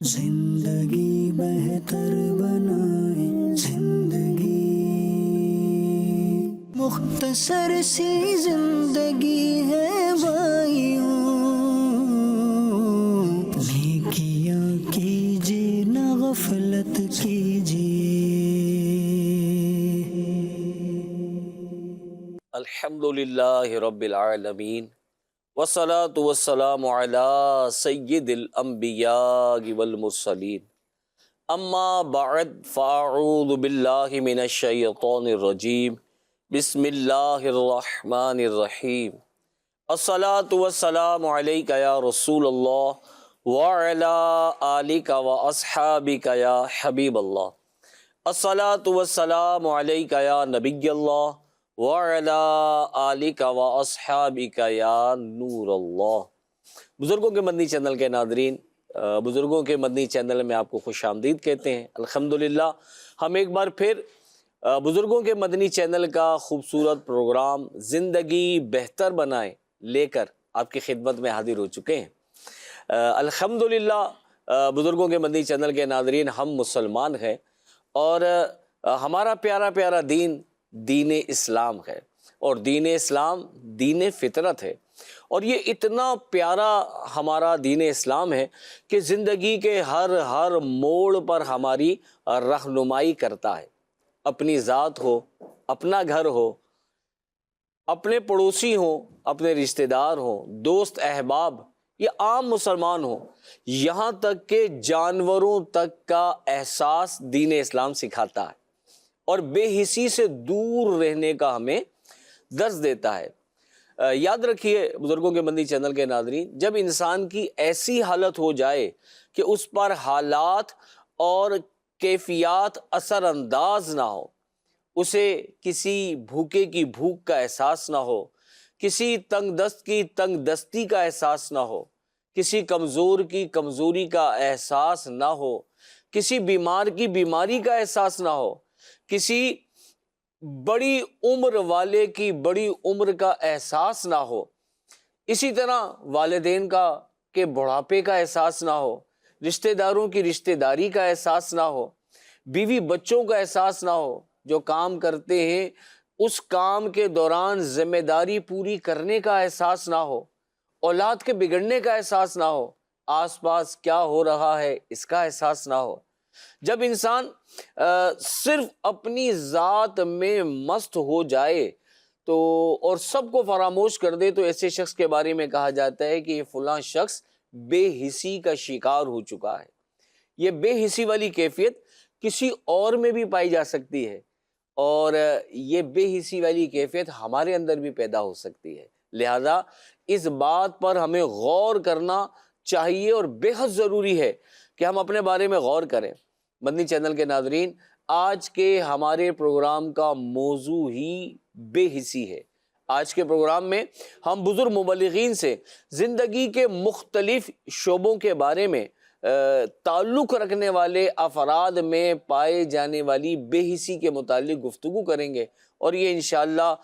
زندگی بہتر بنائے زندگی، مختصر سی زندگی ہے بھائیوں، نیکیاں کیجیے نہ غفلت کیجیے۔ الحمدللہ رب العالمین والصلاة والسلام علی سید الانبیاء والمرسلین، اما بعد فاعوذ باللہ من الشیطان الرجیم، بسم اللہ الرحمن الرحیم۔ الصلاة والسلام علیک یا رسول اللہ وعلی آلک واصحابک یا حبیب اللہ۔ الصلاة والسلام علیک یا نبی اللہ وعلی آلک واصحابک یا نور اللہ۔ بزرگوں کے مدنی چینل کے ناظرین، بزرگوں کے مدنی چینل میں آپ کو خوش آمدید کہتے ہیں۔ الحمدللہ ہم ایک بار پھر بزرگوں کے مدنی چینل کا خوبصورت پروگرام زندگی بہتر بنائیں لے کر آپ کی خدمت میں حاضر ہو چکے ہیں۔ الحمدللہ بزرگوں کے مدنی چینل کے ناظرین، ہم مسلمان ہیں اور ہمارا پیارا پیارا دین دین اسلام ہے، اور دین اسلام دین فطرت ہے، اور یہ اتنا پیارا ہمارا دین اسلام ہے کہ زندگی کے ہر موڑ پر ہماری رہنمائی کرتا ہے۔ اپنی ذات ہو، اپنا گھر ہو، اپنے پڑوسی ہوں، اپنے رشتہ دار ہوں، دوست احباب یا عام مسلمان ہوں، یہاں تک کہ جانوروں تک کا احساس دین اسلام سکھاتا ہے اور بے حسی سے دور رہنے کا ہمیں درس دیتا ہے۔ یاد رکھیے بزرگوں کے مدنی چینل کے ناظرین، جب انسان کی ایسی حالت ہو جائے کہ اس پر حالات اور کیفیات اثر انداز نہ ہو، اسے کسی بھوکے کی بھوک کا احساس نہ ہو، کسی تنگ دست کی تنگ دستی کا احساس نہ ہو، کسی کمزور کی کمزوری کا احساس نہ ہو، کسی بیمار کی بیماری کا احساس نہ ہو، کسی بڑی عمر والے کی بڑی عمر کا احساس نہ ہو، اسی طرح والدین کا کہ بڑھاپے کا احساس نہ ہو، رشتہ داروں کی رشتہ داری کا احساس نہ ہو، بیوی بچوں کا احساس نہ ہو، جو کام کرتے ہیں اس کام کے دوران ذمہ داری پوری کرنے کا احساس نہ ہو، اولاد کے بگڑنے کا احساس نہ ہو، آس پاس کیا ہو رہا ہے اس کا احساس نہ ہو۔ جب انسان صرف اپنی ذات میں مست ہو جائے تو اور سب کو فراموش کر دے، تو ایسے شخص کے بارے میں کہا جاتا ہے کہ یہ فلاں شخص بے حسی کا شکار ہو چکا ہے۔ یہ بے حسی والی کیفیت کسی اور میں بھی پائی جا سکتی ہے، اور یہ بے حسی والی کیفیت ہمارے اندر بھی پیدا ہو سکتی ہے۔ لہذا اس بات پر ہمیں غور کرنا چاہیے اور بے حد ضروری ہے کہ ہم اپنے بارے میں غور کریں۔ مدنی چینل کے ناظرین، آج کے ہمارے پروگرام کا موضوع ہی بے حسی ہے۔ آج کے پروگرام میں ہم بزرگ مبلغین سے زندگی کے مختلف شعبوں کے بارے میں تعلق رکھنے والے افراد میں پائے جانے والی بے حسی کے متعلق گفتگو کریں گے، اور یہ انشاءاللہ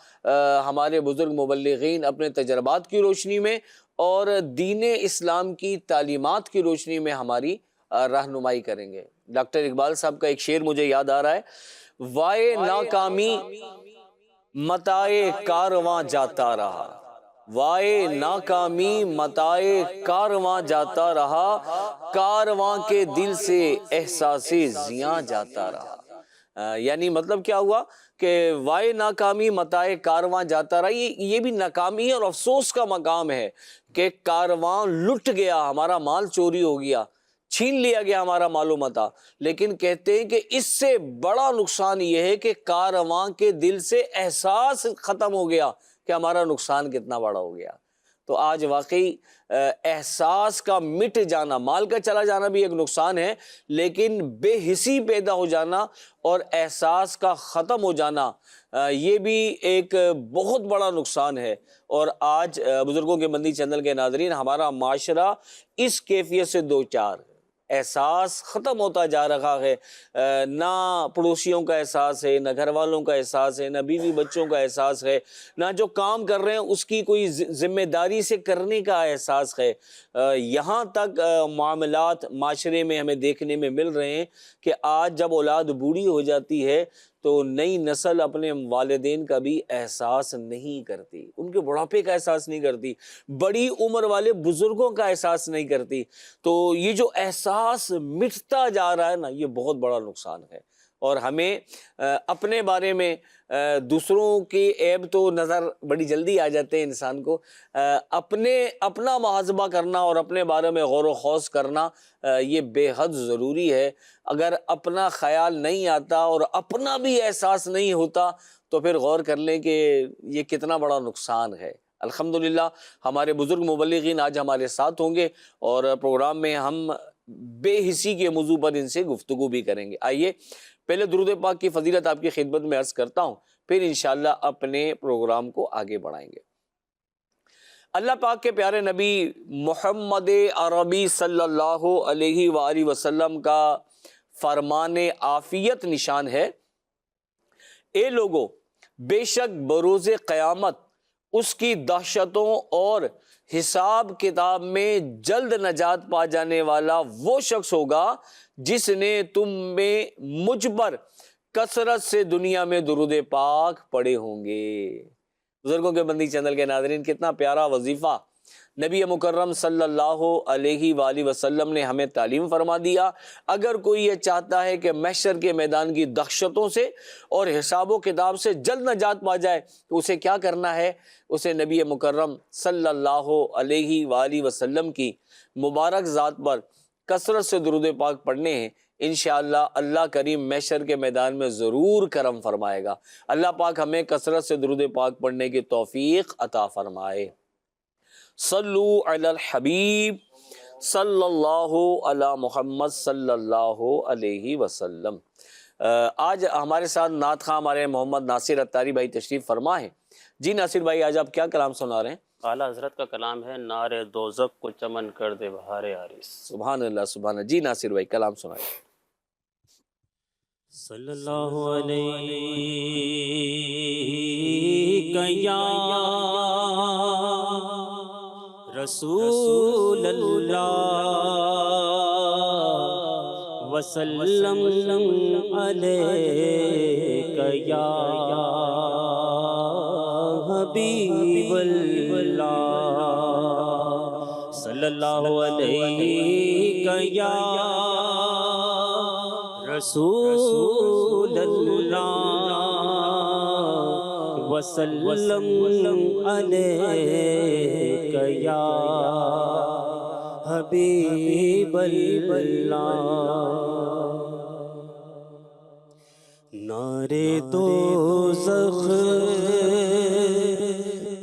ہمارے بزرگ مبلغین اپنے تجربات کی روشنی میں اور دین اسلام کی تعلیمات کی روشنی میں ہماری رہنمائی کریں گے۔ ڈاکٹر اقبال صاحب کا ایک شعر مجھے یاد آ رہا ہے، وائے ناکامی متائے کارواں جاتا رہا، وائے ناکامی متائے کارواں جاتا رہا، کارواں کے دل سے احساس زیاں جاتا رہا۔ یعنی مطلب کیا ہوا کہ وائے ناکامی متائے کارواں جاتا رہا، یہ بھی ناکامی اور افسوس کا مقام ہے کہ کارواں لٹ گیا، ہمارا مال چوری ہو گیا، چھین لیا گیا ہمارا مال و متاع، لیکن کہتے ہیں کہ اس سے بڑا نقصان یہ ہے کہ کارواں کے دل سے احساس ختم ہو گیا کہ ہمارا نقصان کتنا بڑا ہو گیا۔ تو آج واقعی احساس کا مٹ جانا، مال کا چلا جانا بھی ایک نقصان ہے، لیکن بے حسی پیدا ہو جانا اور احساس کا ختم ہو جانا یہ بھی ایک بہت بڑا نقصان ہے۔ اور آج بزرگوں کے مدنی چینل کے ناظرین، ہمارا معاشرہ اس کیفیت سے دو چار ہے۔ احساس ختم ہوتا جا رہا ہے، نہ پڑوسیوں کا احساس ہے، نہ گھر والوں کا احساس ہے، نہ بیوی بچوں کا احساس ہے، نہ جو کام کر رہے ہیں اس کی کوئی ذمہ داری سے کرنے کا احساس ہے۔ یہاں تک معاملات معاشرے میں ہمیں دیکھنے میں مل رہے ہیں کہ آج جب اولاد بوڑھی ہو جاتی ہے تو نئی نسل اپنے والدین کا بھی احساس نہیں کرتی، ان کے بڑھاپے کا احساس نہیں کرتی، بڑی عمر والے بزرگوں کا احساس نہیں کرتی۔ تو یہ جو احساس مٹتا جا رہا ہے نا، یہ بہت بڑا نقصان ہے، اور ہمیں اپنے بارے میں دوسروں کے عیب تو نظر بڑی جلدی آ جاتے ہیں انسان کو، اپنا محاسبہ کرنا اور اپنے بارے میں غور و خوض کرنا یہ بے حد ضروری ہے۔ اگر اپنا خیال نہیں آتا اور اپنا بھی احساس نہیں ہوتا تو پھر غور کر لیں کہ یہ کتنا بڑا نقصان ہے۔ الحمدللہ ہمارے بزرگ مبلغین آج ہمارے ساتھ ہوں گے اور پروگرام میں ہم بے حسی کے موضوع پر ان سے گفتگو بھی کریں گے۔ آئیے پہلے درود پاک کی فضیلت آپ کی خدمت میں عرض کرتا ہوں، پھر انشاءاللہ اپنے پروگرام کو آگے بڑھائیں گے۔ اللہ پاک کے پیارے نبی محمد عربی صلی اللہ علیہ وآلہ وسلم کا فرمان عافیت نشان ہے، اے لوگو، بے شک بروز قیامت اس کی دہشتوں اور حساب کتاب میں جلد نجات پا جانے والا وہ شخص ہوگا جس نے تم میں مجھ پر کثرت سے دنیا میں درود پاک پڑھے ہوں گے۔ بزرگوں کے بندی چینل کے ناظرین، کتنا پیارا وظیفہ نبی مکرم صلی اللہ علیہ وآلہ وسلم نے ہمیں تعلیم فرما دیا۔ اگر کوئی یہ چاہتا ہے کہ محشر کے میدان کی دہشتوں سے اور حساب و کتاب سے جلد نجات پا جائے تو اسے کیا کرنا ہے؟ اسے نبی مکرم صلی اللہ علیہ وآلہ وسلم کی مبارک ذات پر کثرت سے درود پاک پڑھنے ہیں۔ انشاءاللہ اللہ کریم محشر کے میدان میں ضرور کرم فرمائے گا۔ اللہ پاک ہمیں کثرت سے درود پاک پڑھنے کی توفیق عطا فرمائے۔ صلو علی الحبیب صلی اللہ علی محمد صلی اللہ علیہ وسلم۔ آج ہمارے ساتھ نعت خواں ہمارے محمد ناصر اتاری بھائی تشریف فرما ہے۔ جی ناصر بھائی، آج آپ کیا کلام سنا رہے ہیں؟ اعلیٰ حضرت کا کلام ہے، نار دوزخ کو چمن کر دے بہار عارض۔ سبحان اللہ سبحان اللہ۔ جی ناصر بھائی کلام سنائیں۔ صلی اللہ علیہ یا رسول اللہ وسلم علیک یا حبیب اللہ، صلی اللہ علیہ یا رسول اللہ وسلم علیک یا حبیب اللہ۔ نارے دوزخ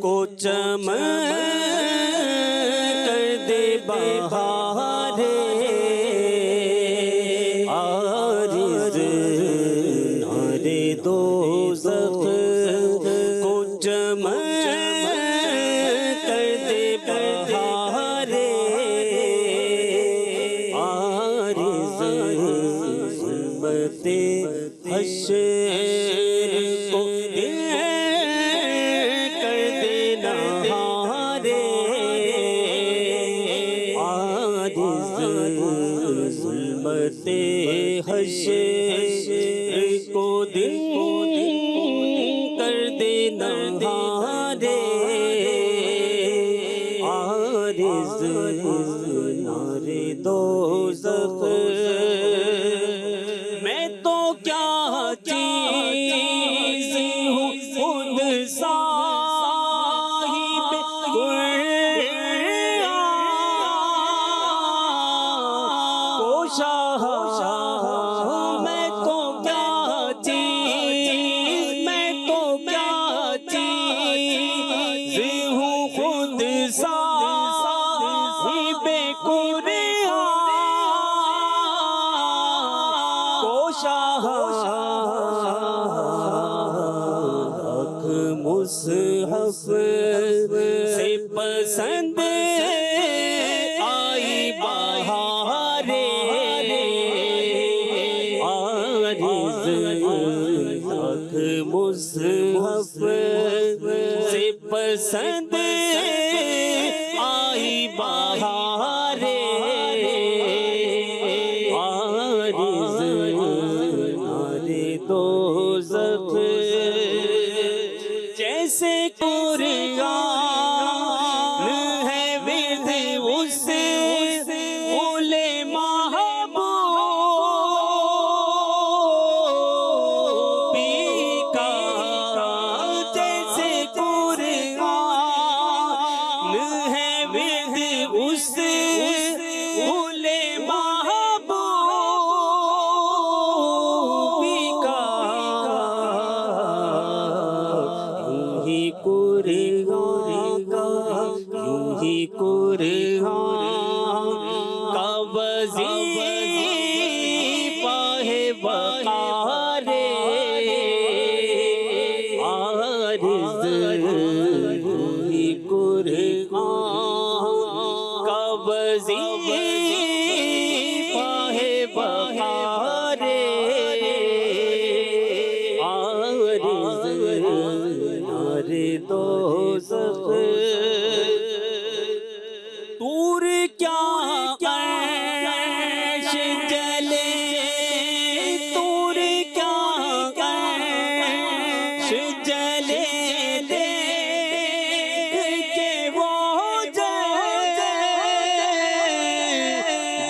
کو چمن کر دے بہار عارض، نارے دوزخ کو چمن کر دے بہار عارض، ظلمت حشر کو دل کر دینا ہارے عارض، ظلمت حشر کو دل کر دینا ہارے عارض، نار دوزخ میں تو کیا چیز ہوں، خود صاحب قرآن کوشا، میں تو کیا چیز، میں تو کیا چیز ہوں، خود صاحب قرآن کوشا، مصحف سے پسند آئی بہار لاکھ مصحف سے پسند آئی بہار عارض نار دوزخ جیسے قرآن ہے ورد اس اول محبوبی کا جیسے قرآن ہے ورد اس اول محبوبی کا یوں ہی قرآن کا وظیفہ ہے بقار عارض یوں ہی قرآن کا وظیفہ ہے بقار عارض نار دوزخ طور کیا عرش جلے طور کیا عرش جلے دیکھ کے وہ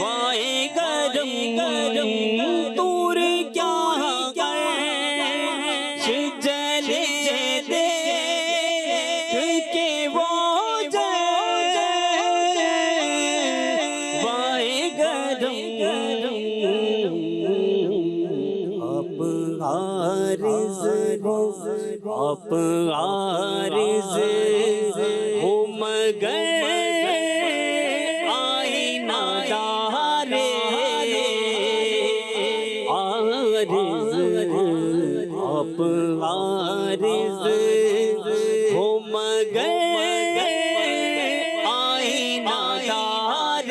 وائے گرم طور کیا عرش جلے دیکھ کے وہ آپ عارض ہو مگر آئینہ دار عارض آپ عارض ہو مگر آئینہ دار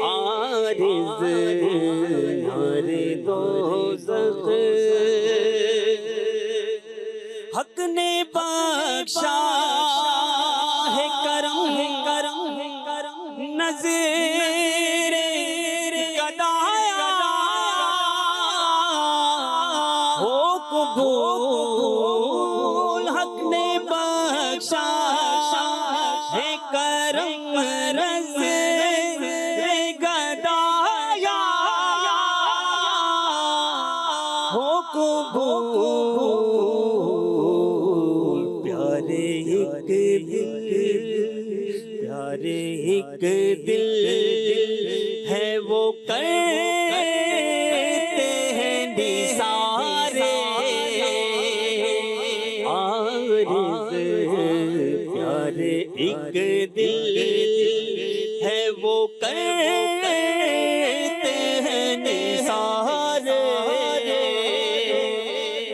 عارض نار دوزخ حق نے بخشا ہے کرم نظر گدایا ہو قبول حق نے بخشا ہے کرم نظر گدایا ہو قبول پیارے ایک دل ہے وہ کرتے ہیں نثار عارض پیارے ایک دل ہے وہ کرتے ہیں نثار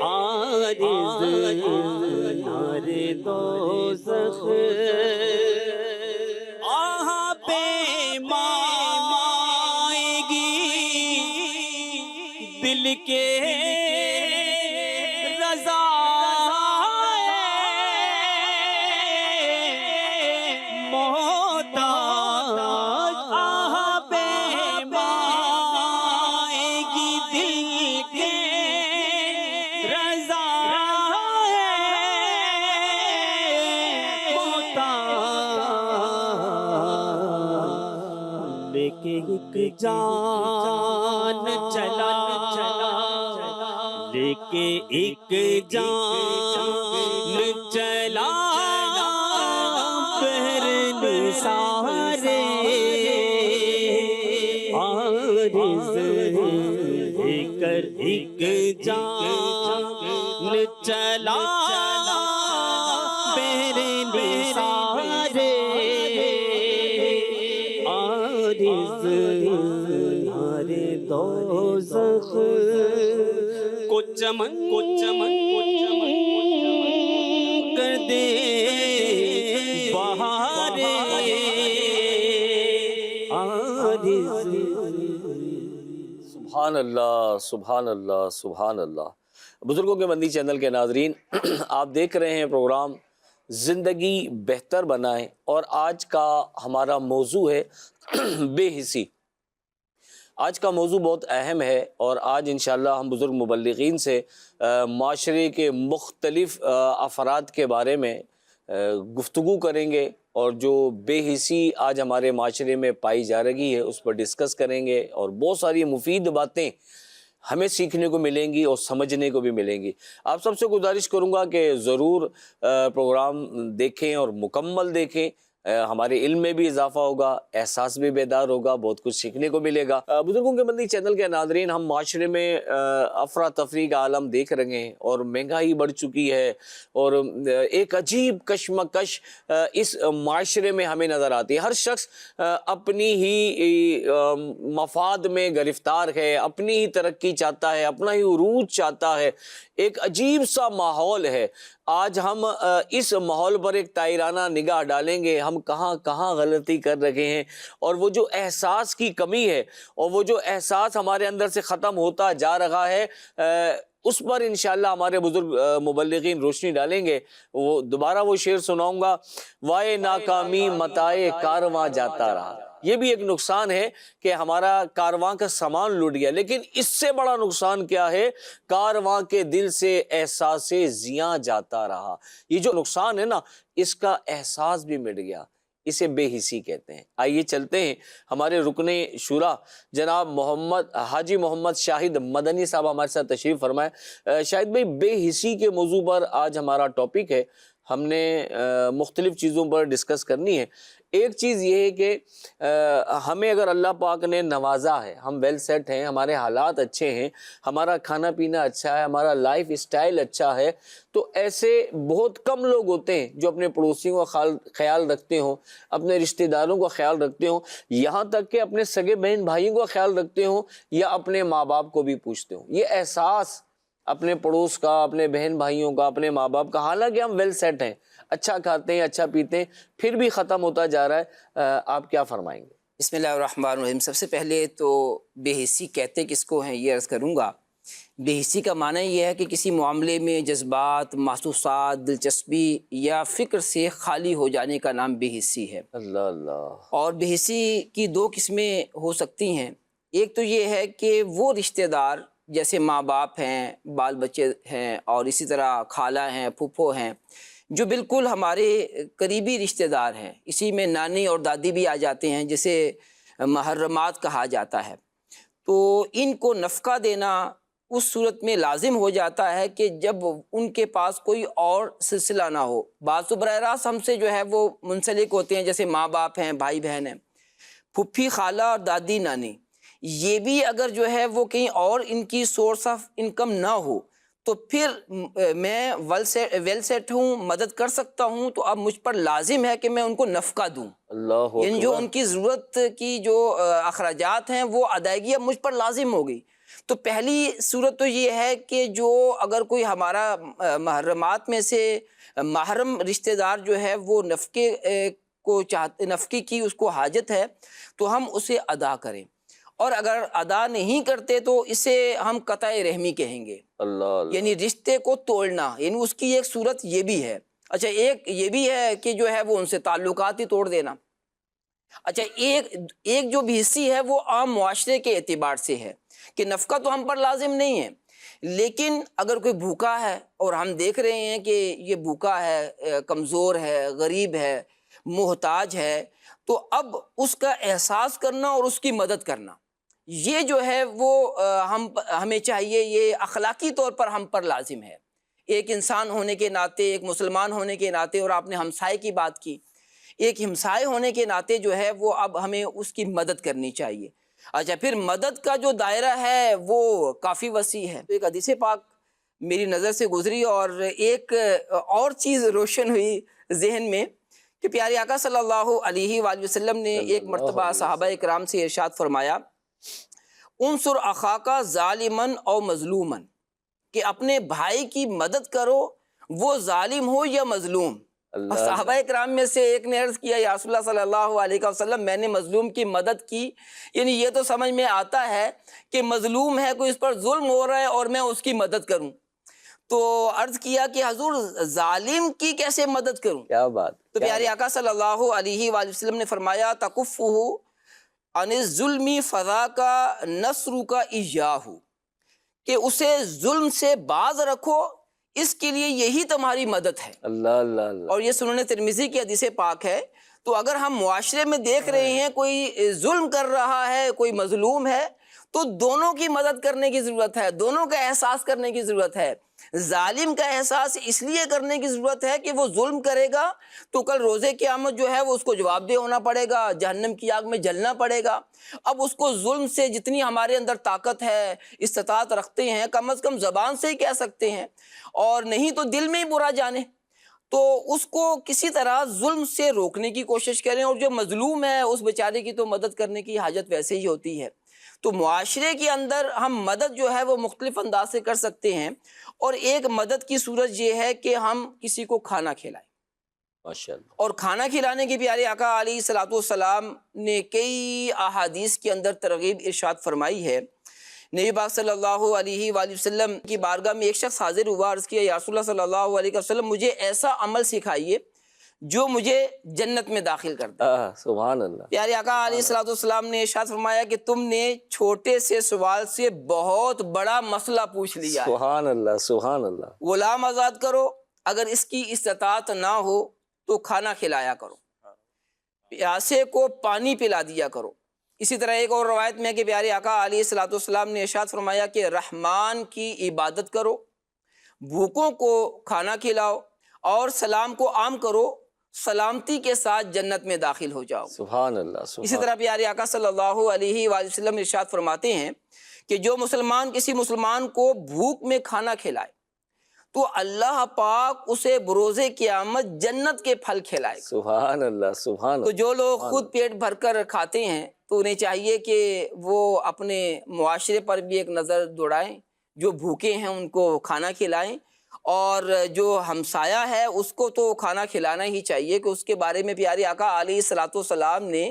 عارض نار دوزخ دل کے رضا محتاج بے مائے گی دل کے رضا محتاج لے کے ایک جان چلا لے کے ایک جان چلا بہر نثار عارض لے کر ایک جان چلا بہر نثار عارض نار دوزخ کو چمن کر دے بہار عارض سبحان اللہ سبحان اللہ سبحان اللہ۔ بزرگوں کے مندی چینل کے ناظرین، آپ دیکھ رہے ہیں پروگرام زندگی بہتر بنائیں، اور آج کا ہمارا موضوع ہے بے حسی۔ آج کا موضوع بہت اہم ہے، اور آج انشاءاللہ ہم بزرگ مبلغین سے معاشرے کے مختلف افراد کے بارے میں گفتگو کریں گے، اور جو بے حسی آج ہمارے معاشرے میں پائی جا رہی ہے اس پر ڈسکس کریں گے، اور بہت ساری مفید باتیں ہمیں سیکھنے کو ملیں گی اور سمجھنے کو بھی ملیں گی۔ آپ سب سے گزارش کروں گا کہ ضرور پروگرام دیکھیں اور مکمل دیکھیں، ہمارے علم میں بھی اضافہ ہوگا، احساس بھی بیدار ہوگا، بہت کچھ سیکھنے کو ملے گا۔ بزرگوں کے مندی چینل کے ناظرین، ہم معاشرے میں افراتفری کا عالم دیکھ رہے ہیں، اور مہنگائی بڑھ چکی ہے، اور ایک عجیب کشمکش اس معاشرے میں ہمیں نظر آتی ہے۔ ہر شخص اپنی ہی مفاد میں گرفتار ہے، اپنی ہی ترقی چاہتا ہے، اپنا ہی عروج چاہتا ہے، ایک عجیب سا ماحول ہے۔ آج ہم اس ماحول پر ایک تائرانہ نگاہ ڈالیں گے، ہم کہاں کہاں غلطی کر رہے ہیں، اور وہ جو احساس کی کمی ہے، اور وہ جو احساس ہمارے اندر سے ختم ہوتا جا رہا ہے، اس پر انشاءاللہ ہمارے بزرگ مبلغین روشنی ڈالیں گے۔ وہ دوبارہ وہ شعر سناؤں گا، وائے ناکامی متائے کارواں جاتا رہا۔ یہ بھی ایک نقصان ہے کہ ہمارا کارواں کا سامان لٹ گیا، لیکن اس سے بڑا نقصان کیا ہے؟ کارواں کے دل سے احساس زیاں جاتا رہا۔ یہ جو نقصان ہے نا، اس کا احساس بھی مٹ گیا، اسے بے حسی کہتے ہیں۔ آئیے چلتے ہیں، ہمارے رکن شورا جناب حاجی محمد شاہد مدنی صاحب ہمارے ساتھ تشریف فرمائے۔ شاہد بھائی، بے حسی کے موضوع پر آج ہمارا ٹاپک ہے، ہم نے مختلف چیزوں پر ڈسکس کرنی ہے۔ ایک چیز یہ ہے کہ ہمیں اگر اللہ پاک نے نوازا ہے، ہم ویل سیٹ ہیں، ہمارے حالات اچھے ہیں، ہمارا کھانا پینا اچھا ہے، ہمارا لائف اسٹائل اچھا ہے، تو ایسے بہت کم لوگ ہوتے ہیں جو اپنے پڑوسیوں کا خیال رکھتے ہوں، اپنے رشتہ داروں کا خیال رکھتے ہوں، یہاں تک کہ اپنے سگے بہن بھائیوں کا خیال رکھتے ہوں، یا اپنے ماں باپ کو بھی پوچھتے ہوں۔ یہ احساس اپنے پڑوس کا، اپنے بہن بھائیوں کا، اپنے ماں باپ کا، حالانکہ ہم ویل سیٹ ہیں، اچھا کھاتے ہیں، اچھا پیتے ہیں، پھر بھی ختم ہوتا جا رہا ہے۔ آپ کیا فرمائیں گے؟ بسم اللہ الرحمن الرحیم۔ سب سے پہلے تو بے حسی کہتے کس کو ہیں یہ عرض کروں گا۔ بے حسی کا معنی یہ ہے کہ کسی معاملے میں جذبات، محسوسات، دلچسپی یا فکر سے خالی ہو جانے کا نام بے حسی ہے۔ اللہ اللہ۔ اور بے حسی کی دو قسمیں ہو سکتی ہیں۔ ایک تو یہ ہے کہ وہ رشتہ دار جیسے ماں باپ ہیں، بال بچے ہیں، اور اسی طرح خالہ ہیں، پھپھو ہیں، جو بالکل ہمارے قریبی رشتہ دار ہیں، اسی میں نانی اور دادی بھی آ جاتے ہیں، جسے محرمات کہا جاتا ہے، تو ان کو نفقہ دینا اس صورت میں لازم ہو جاتا ہے کہ جب ان کے پاس کوئی اور سلسلہ نہ ہو۔ بعض تو براہ راست ہم سے جو ہے وہ منسلک ہوتے ہیں، جیسے ماں باپ ہیں، بھائی بہن ہیں، پھپھی، خالہ اور دادی نانی، یہ بھی اگر جو ہے وہ کہیں اور ان کی سورس آف انکم نہ ہو، تو پھر میں ویل سیٹ ہوں، مدد کر سکتا ہوں، تو اب مجھ پر لازم ہے کہ میں ان کو نفقہ دوں، اللہ یعنی جو ان کی ضرورت کی جو اخراجات ہیں وہ ادائیگی اب مجھ پر لازم ہو گئی۔ تو پہلی صورت تو یہ ہے کہ جو اگر کوئی ہمارا محرمات میں سے محرم رشتہ دار جو ہے وہ نفقے کو نفقے کی اس کو حاجت ہے، تو ہم اسے ادا کریں، اور اگر ادا نہیں کرتے تو اسے ہم قطع رحمی کہیں گے، اللہ، یعنی رشتے کو توڑنا، یعنی اس کی ایک صورت یہ بھی ہے۔ اچھا، ایک یہ بھی ہے کہ جو ہے وہ ان سے تعلقات ہی توڑ دینا۔ اچھا، ایک جو بھی حصی ہے وہ عام معاشرے کے اعتبار سے ہے کہ نفقہ تو ہم پر لازم نہیں ہے، لیکن اگر کوئی بھوکا ہے اور ہم دیکھ رہے ہیں کہ یہ بھوکا ہے، کمزور ہے، غریب ہے، محتاج ہے، تو اب اس کا احساس کرنا اور اس کی مدد کرنا، یہ جو ہے وہ ہمیں چاہیے، یہ اخلاقی طور پر ہم پر لازم ہے، ایک انسان ہونے کے ناطے، ایک مسلمان ہونے کے ناطے۔ اور آپ نے ہمسائے کی بات کی، ایک ہمسائے ہونے کے ناطے جو ہے وہ اب ہمیں اس کی مدد کرنی چاہیے۔ اچھا، پھر مدد کا جو دائرہ ہے وہ کافی وسیع ہے۔ ایک حدیث پاک میری نظر سے گزری، اور ایک اور چیز روشن ہوئی ذہن میں کہ پیارے آقا صلی اللہ علیہ وآلہ وسلم نے ایک مرتبہ صحابہ اکرام سے ارشاد فرمایا، انصر اخاک ظالمن او مظلومن، کہ اپنے بھائی کی مدد کرو، وہ ظالم ہو یا مظلوم۔ اللہ صحابہ کرام میں سے ایک نے عرض کیا یا رسول اللہ صلی اللہ علیہ وسلم میں نے مظلوم کی مدد کی، یعنی یہ تو سمجھ میں آتا ہے کہ مظلوم ہے، کوئی اس پر ظلم ہو رہا ہے اور میں اس کی مدد کروں. تو عرض کیا کہ حضور ظالم کی کیسے مدد کروں؟ کیا بات. تو پیارے آقا صلی اللہ علیہ وآلہ وسلم نے فرمایا تکفہ عن الظلم فذاک نصرک ایاہ، کہ اسے ظلم سے باز رکھو، اس کے لیے یہی تمہاری مدد ہے. اللہ اللہ اللہ. اور یہ سنن ترمذی کی حدیث پاک ہے. تو اگر ہم معاشرے میں دیکھ رہے ہیں کوئی ظلم کر رہا ہے، کوئی مظلوم ہے، تو دونوں کی مدد کرنے کی ضرورت ہے، دونوں کا احساس کرنے کی ضرورت ہے. ظالم کا احساس اس لیے کرنے کی ضرورت ہے کہ وہ ظلم کرے گا تو کل روز قیامت جو ہے وہ اس کو جواب دہ ہونا پڑے گا، جہنم کی آگ میں جلنا پڑے گا. اب اس کو ظلم سے جتنی ہمارے اندر طاقت ہے، استطاعت رکھتے ہیں، کم از کم زبان سے ہی کہہ سکتے ہیں، اور نہیں تو دل میں ہی برا جانے، تو اس کو کسی طرح ظلم سے روکنے کی کوشش کریں. اور جو مظلوم ہے اس بیچارے کی تو مدد کرنے کی حاجت ویسے ہی ہوتی ہے. تو معاشرے کے اندر ہم مدد جو ہے وہ مختلف انداز سے کر سکتے ہیں. اور ایک مدد کی صورت یہ ہے کہ ہم کسی کو کھانا کھلائیں. ماشاءاللہ. اور کھانا کھلانے کے پیارے آقا علیہ الصلوۃ والسلام نے کئی احادیث کے اندر ترغیب ارشاد فرمائی ہے. نبی پاک صلی اللہ علیہ وآلہ وسلم کی بارگاہ میں ایک شخص حاضر ہوا، عرض کیا یا رسول اللہ صلی اللہ علیہ وسلم مجھے ایسا عمل سکھائیے جو مجھے جنت میں داخل کر دے. سبحان اللہ. پیارے آقا علیہ الصلوۃ والسلام نے ارشاد فرمایا کہ تم نے چھوٹے سے سوال سے بہت بڑا مسئلہ پوچھ لیا ہے. سبحان اللہ سبحان اللہ. غلام آزاد کرو، اگر اس کی استطاعت نہ ہو تو کھانا کھلایا کرو، پیاسے کو پانی پلا دیا کرو. اسی طرح ایک اور روایت میں ہے کہ پیارے آقا علیہ الصلوۃ والسلام نے ارشاد فرمایا کہ رحمان کی عبادت کرو، بھوکوں کو کھانا کھلاؤ، اور سلام کو عام کرو، سلامتی کے ساتھ جنت میں داخل ہو جاؤ. سبحان اللہ. اسی طرح پیارے آقا صلی اللہ علیہ وآلہ وسلم ارشاد فرماتے ہیں کہ جو مسلمان کسی مسلمان کو بھوک میں کھانا کھلائے تو اللہ پاک اسے بروز قیامت جنت کے پھل کھلائے. سبحان اللہ سبحان اللہ. تو جو لوگ خود پیٹ بھر کر کھاتے ہیں تو انہیں چاہیے کہ وہ اپنے معاشرے پر بھی ایک نظر دوڑائیں، جو بھوکے ہیں ان کو کھانا کھلائیں، اور جو ہمسایہ ہے اس کو تو کھانا کھلانا ہی چاہیے. کہ اس کے بارے میں پیارے آقا علیہ الصلوۃ والسلام نے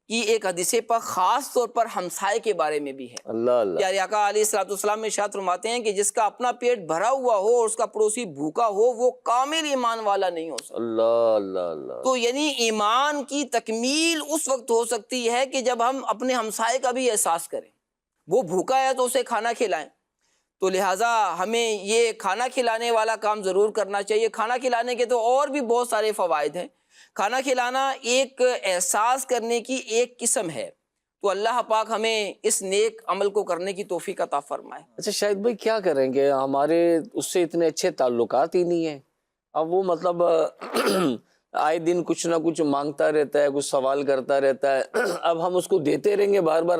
کی ایک حدیث پر خاص طور پر ہمسائے کے بارے میں بھی ہے. اللہ اللہ. پیارے آقا علیہ الصلوۃ والسلام میں ارشاد فرماتے ہیں کہ جس کا اپنا پیٹ بھرا ہوا ہو اور اس کا پڑوسی بھوکا ہو وہ کامل ایمان والا نہیں ہو سکتا. اللہ اللہ اللہ. تو یعنی ایمان کی تکمیل اس وقت ہو سکتی ہے کہ جب ہم اپنے ہمسائے کا بھی احساس کریں. وہ بھوکا ہے تو اسے کھانا کھلائیں. تو لہٰذا ہمیں یہ کھانا کھلانے والا کام ضرور کرنا چاہیے. کھانا کھلانے کے تو اور بھی بہت سارے فوائد ہیں. کھانا کھلانا ایک احساس کرنے کی ایک قسم ہے. تو اللہ پاک ہمیں اس نیک عمل کو کرنے کی توفیق عطا فرمائے. اچھا شاہد بھائی کیا کریں گے، ہمارے اس سے اتنے اچھے تعلقات ہی نہیں ہیں. اب وہ مطلب آئے دن کچھ نہ کچھ مانگتا رہتا ہے، کچھ سوال کرتا رہتا ہے. اب ہم اس کو دیتے رہیں گے بار بار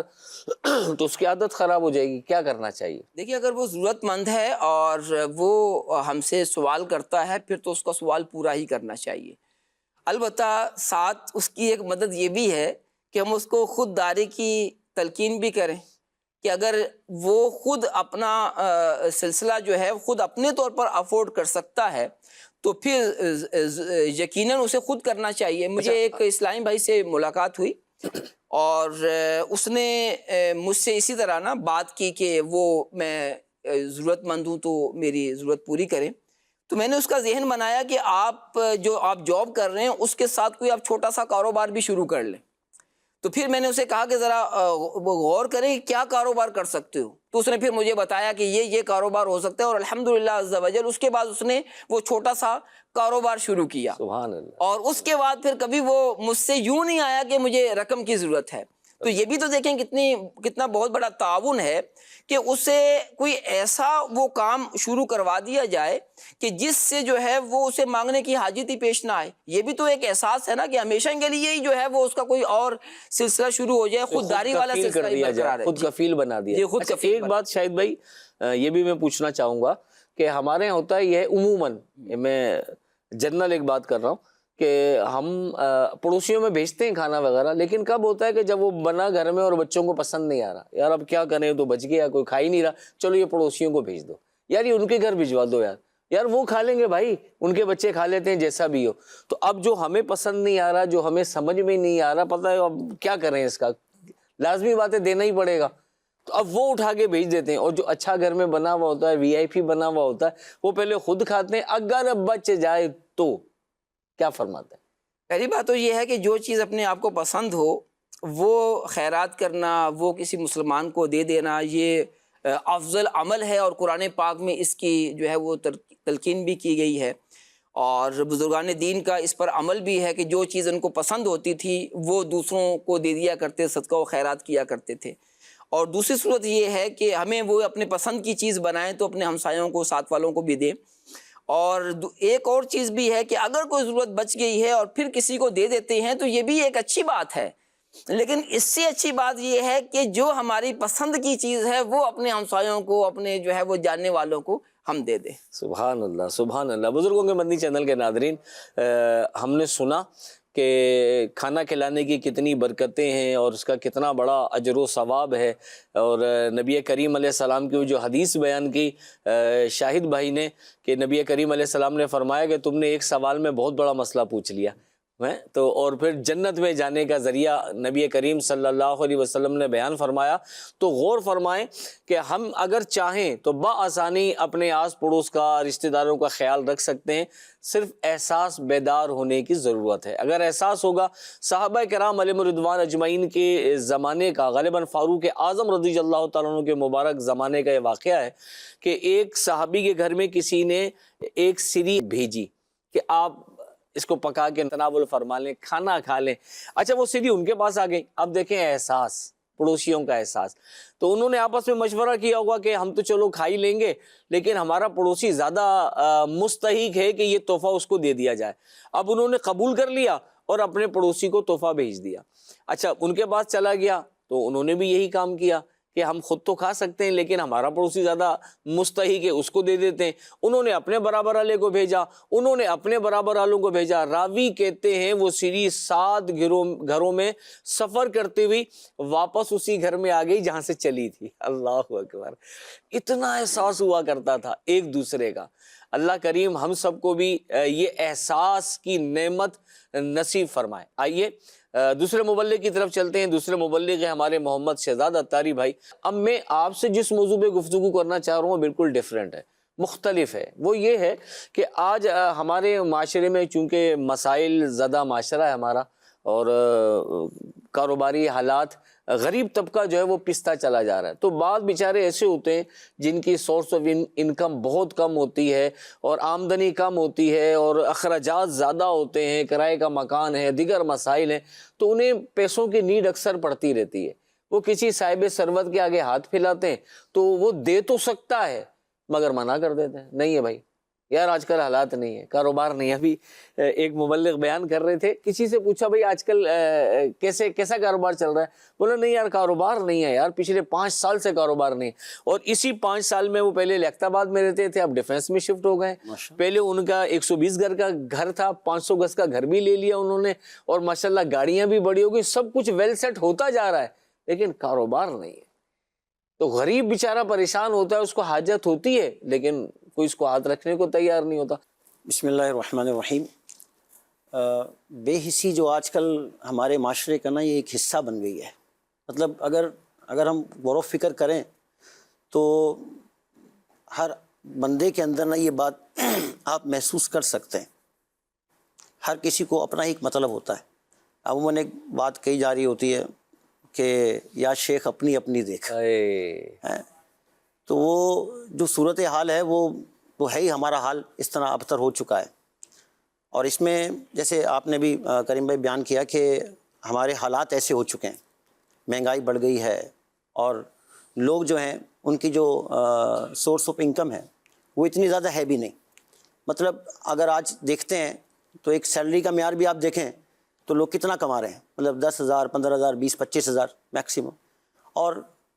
تو اس کی عادت خراب ہو جائے گی. کیا کرنا چاہیے؟ دیکھیے اگر وہ ضرورت مند ہے اور وہ ہم سے سوال کرتا ہے پھر تو اس کا سوال پورا ہی کرنا چاہیے. البتہ ساتھ اس کی ایک مدد یہ بھی ہے کہ ہم اس کو خود داری کی تلقین بھی کریں کہ اگر وہ خود اپنا سلسلہ جو ہے خود اپنے طور پر افورڈ کر سکتا ہے تو پھر یقیناً اسے خود کرنا چاہیے. مجھے ایک اسلامی بھائی سے ملاقات ہوئی اور اس نے مجھ سے اسی طرح نا بات کی کہ وہ میں ضرورت مند ہوں تو میری ضرورت پوری کریں. تو میں نے اس کا ذہن بنایا کہ آپ جاب کر رہے ہیں اس کے ساتھ کوئی آپ چھوٹا سا کاروبار بھی شروع کر لیں. تو پھر میں نے اسے کہا کہ ذرا غور کریں کہ کیا کاروبار کر سکتے ہو. تو اس نے پھر مجھے بتایا کہ یہ کاروبار ہو سکتا ہے اور الحمدللہ عز و جل اس کے بعد اس نے وہ چھوٹا سا کاروبار شروع کیا. سبحان اللہ. اور اس کے بعد پھر کبھی وہ مجھ سے یوں نہیں آیا کہ مجھے رقم کی ضرورت ہے. تو یہ بھی تو دیکھیں کتنا بہت بڑا تعاون ہے کہ اسے کوئی ایسا وہ کام شروع کروا دیا جائے کہ جس سے جو ہے وہ اسے مانگنے کی حاجت ہی پیش نہ آئے. یہ بھی تو ایک احساس ہے نا کہ ہمیشہ کے لیے ہی جو ہے وہ اس کا کوئی اور سلسلہ شروع ہو جائے، خودداری والا سلسلہ ہی برقرار ہے. خود کفیل بنا دیا. اچھا ایک بات شاہد بھائی یہ بھی میں پوچھنا چاہوں گا کہ ہمارے یہاں ہوتا ہے یہ عموماً، میں جنرل ایک بات کر رہا ہوں کہ ہم پڑوسیوں میں بھیجتے ہیں کھانا وغیرہ، لیکن کب ہوتا ہے کہ جب وہ بنا گھر میں اور بچوں کو پسند نہیں آ رہا، یار اب کیا کریں تو بچ گیا، کوئی کھا ہی نہیں رہا، چلو یہ پڑوسیوں کو بھیج دو، یار یہ ان کے گھر بھجوا دو یار. یار وہ کھا لیں گے بھائی، ان کے بچے کھا لیتے ہیں جیسا بھی ہو. تو اب جو ہمیں پسند نہیں آ رہا، جو ہمیں سمجھ میں نہیں آ رہا، پتہ ہے اب کیا کریں، اس کا لازمی بات ہے دینا ہی پڑے گا. تو اب وہ اٹھا کے بھیج دیتے ہیں. اور جو اچھا گھر میں بنا ہوا ہوتا ہے، وی آئی پی بنا ہوا ہوتا ہے، وہ پہلے خود کھاتے ہیں. اگر بچ جائے تو کیا فرماتے ہیں؟ پہلی بات تو یہ ہے کہ جو چیز اپنے آپ کو پسند ہو وہ خیرات کرنا، وہ کسی مسلمان کو دے دینا، یہ افضل عمل ہے، اور قرآن پاک میں اس کی جو ہے وہ تلقین بھی کی گئی ہے، اور بزرگان دین کا اس پر عمل بھی ہے کہ جو چیز ان کو پسند ہوتی تھی وہ دوسروں کو دے دیا کرتے، صدقہ و خیرات کیا کرتے تھے. اور دوسری صورت یہ ہے کہ ہمیں وہ اپنے پسند کی چیز بنائیں تو اپنے ہمسایوں کو، ساتھ والوں کو بھی دیں. اور ایک اور چیز بھی ہے کہ اگر کوئی ضرورت بچ گئی ہے اور پھر کسی کو دے دیتے ہیں تو یہ بھی ایک اچھی بات ہے، لیکن اس سے اچھی بات یہ ہے کہ جو ہماری پسند کی چیز ہے وہ اپنے ہمسایوں کو، اپنے جو ہے وہ جاننے والوں کو ہم دے دیں. سبحان اللہ، سبحان اللہ. بزرگوں کے مدنی چینل کے ناظرین، ہم نے سنا کہ کھانا کھلانے کی کتنی برکتیں ہیں اور اس کا کتنا بڑا اجر و ثواب ہے. اور نبی کریم علیہ السلام کی وہ جو حدیث بیان کی شاہد بھائی نے، کہ نبی کریم علیہ السلام نے فرمایا کہ تم نے ایک سوال میں بہت بڑا مسئلہ پوچھ لیا تو، اور پھر جنت میں جانے کا ذریعہ نبی کریم صلی اللہ علیہ وسلم نے بیان فرمایا. تو غور فرمائیں کہ ہم اگر چاہیں تو بآسانی اپنے آس پڑوس کا، رشتہ داروں کا خیال رکھ سکتے ہیں. صرف احساس بیدار ہونے کی ضرورت ہے. اگر احساس ہوگا، صحابہ کرام علیہم رضوان اجمعین کے زمانے کا، غالباً فاروق اعظم رضی اللہ تعالیٰ عنہ کے مبارک زمانے کا یہ واقعہ ہے کہ ایک صحابی کے گھر میں کسی نے ایک سری بھیجی کہ آپ اس کو پکا کے تناول فرما لیں، کھانا کھا لیں. اچھا وہ سیدھی ان کے پاس آ گئی. اب دیکھیں احساس، پڑوسیوں کا احساس. تو انہوں نے آپس میں مشورہ کیا ہوگا کہ ہم تو چلو کھا ہی لیں گے، لیکن ہمارا پڑوسی زیادہ مستحق ہے کہ یہ تحفہ اس کو دے دیا جائے. اب انہوں نے قبول کر لیا اور اپنے پڑوسی کو تحفہ بھیج دیا. اچھا ان کے پاس چلا گیا تو انہوں نے بھی یہی کام کیا کہ ہم خود تو کھا سکتے ہیں لیکن ہمارا پڑوسی زیادہ مستحق ہے، اس کو دے دیتے ہیں. انہوں نے اپنے برابر والے کو بھیجا، انہوں نے اپنے برابر والوں کو بھیجا. راوی کہتے ہیں وہ سیری 7 گھروں میں سفر کرتے ہوئی واپس اسی گھر میں آ گئی جہاں سے چلی تھی. اللہ اکبر. اتنا احساس ہوا کرتا تھا ایک دوسرے کا. اللہ کریم ہم سب کو بھی یہ احساس کی نعمت نصیب فرمائے. آئیے دوسرے مبلغ کی طرف چلتے ہیں. دوسرے مبلغ ہیں ہمارے محمد شہزاد اتاری بھائی. اب میں آپ سے جس موضوع پہ گفتگو کرنا چاہ رہا ہوں وہ بالکل ڈیفرنٹ ہے، مختلف ہے. وہ یہ ہے کہ آج ہمارے معاشرے میں چونکہ مسائل زدہ معاشرہ ہے ہمارا، اور کاروباری حالات، غریب طبقہ جو ہے وہ پستا چلا جا رہا ہے. تو بعض بیچارے ایسے ہوتے ہیں جن کی سورس آف انکم بہت کم ہوتی ہے اور آمدنی کم ہوتی ہے اور اخراجات زیادہ ہوتے ہیں، کرائے کا مکان ہے، دیگر مسائل ہیں، تو انہیں پیسوں کی نیڈ اکثر پڑتی رہتی ہے. وہ کسی صاحب ثروت کے آگے ہاتھ پھیلاتے ہیں تو وہ دے تو سکتا ہے مگر منع کر دیتے ہیں، نہیں ہے بھائی یار آج کل حالات نہیں ہے، کاروبار نہیں ہے. ابھی ایک مبلغ بیان کر رہے تھے، کسی سے پوچھا بھائی آج کل کیسا کاروبار چل رہا ہے؟ بولا نہیں یار کاروبار نہیں ہے یار، پچھلے 5 سال سے کاروبار نہیں ہے. اور اسی 5 سال میں وہ پہلے لکھت آباد میں رہتے تھے، اب ڈیفنس میں شفٹ ہو گئے. پہلے ان کا 120 گز کا گھر تھا، 500 گز کا گھر بھی لے لیا انہوں نے، اور ماشاءاللہ گاڑیاں بھی بڑی ہو گئی، سب کچھ ویل سیٹ ہوتا جا رہا ہے، لیکن کاروبار نہیں ہے. تو غریب بیچارہ پریشان ہوتا ہے، اس کو حاجت ہوتی ہے لیکن کوئی اس کو ہاتھ رکھنے کو تیار نہیں ہوتا. بسم اللہ الرحمن الرحیم. بے حسی جو آج کل ہمارے معاشرے کا نا یہ ایک حصہ بن گئی ہے. مطلب اگر ہم غور و فکر کریں تو ہر بندے کے اندر نا یہ بات آپ محسوس کر سکتے ہیں. ہر کسی کو اپنا ایک مطلب ہوتا ہے. عموماً ایک بات کہی جا رہی ہوتی ہے کہ یا شیخ اپنی دیکھ. تو وہ جو صورت حال ہے وہ ہے ہی، ہمارا حال اس طرح ابتر ہو چکا ہے. اور اس میں جیسے آپ نے بھی کریم بھائی بیان کیا کہ ہمارے حالات ایسے ہو چکے ہیں، مہنگائی بڑھ گئی ہے، اور لوگ جو ہیں ان کی جو سورس آف انکم ہے وہ اتنی زیادہ ہے بھی نہیں. مطلب اگر آج دیکھتے ہیں تو ایک سیلری کا معیار بھی آپ دیکھیں تو لوگ کتنا کما رہے ہیں، مطلب 10,000 15,000 20 25,000 میکسیمم. اور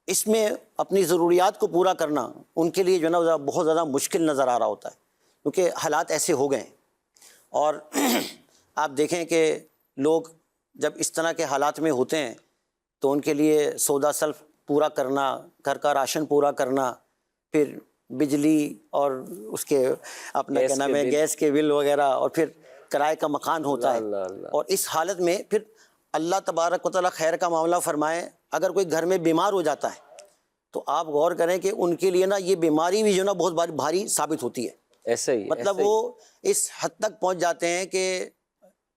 اس میں اپنی ضروریات کو پورا کرنا ان کے لیے جو ہے نا بہت زیادہ مشکل نظر آ رہا ہوتا ہے، کیونکہ حالات ایسے ہو گئے ہیں. اور آپ دیکھیں کہ لوگ جب اس طرح کے حالات میں ہوتے ہیں تو ان کے لیے سودا سلف پورا کرنا، گھر کا راشن پورا کرنا، پھر بجلی اور اس کے اپنا گیس کیا نام کے ہے بل۔ گیس کے بل وغیرہ، اور پھر کرائے کا مکان ہوتا ہے۔ اللہ اللہ۔ اور اس حالت میں پھر اللہ تبارک و تعالیٰ خیر کا معاملہ فرمائے، اگر کوئی گھر میں بیمار ہو جاتا ہے تو آپ غور کریں کہ ان کے لیے نا یہ بیماری بھی جو نا بہت بھاری ثابت ہوتی ہے۔ ایسے ہی مطلب وہ اس حد تک پہنچ جاتے ہیں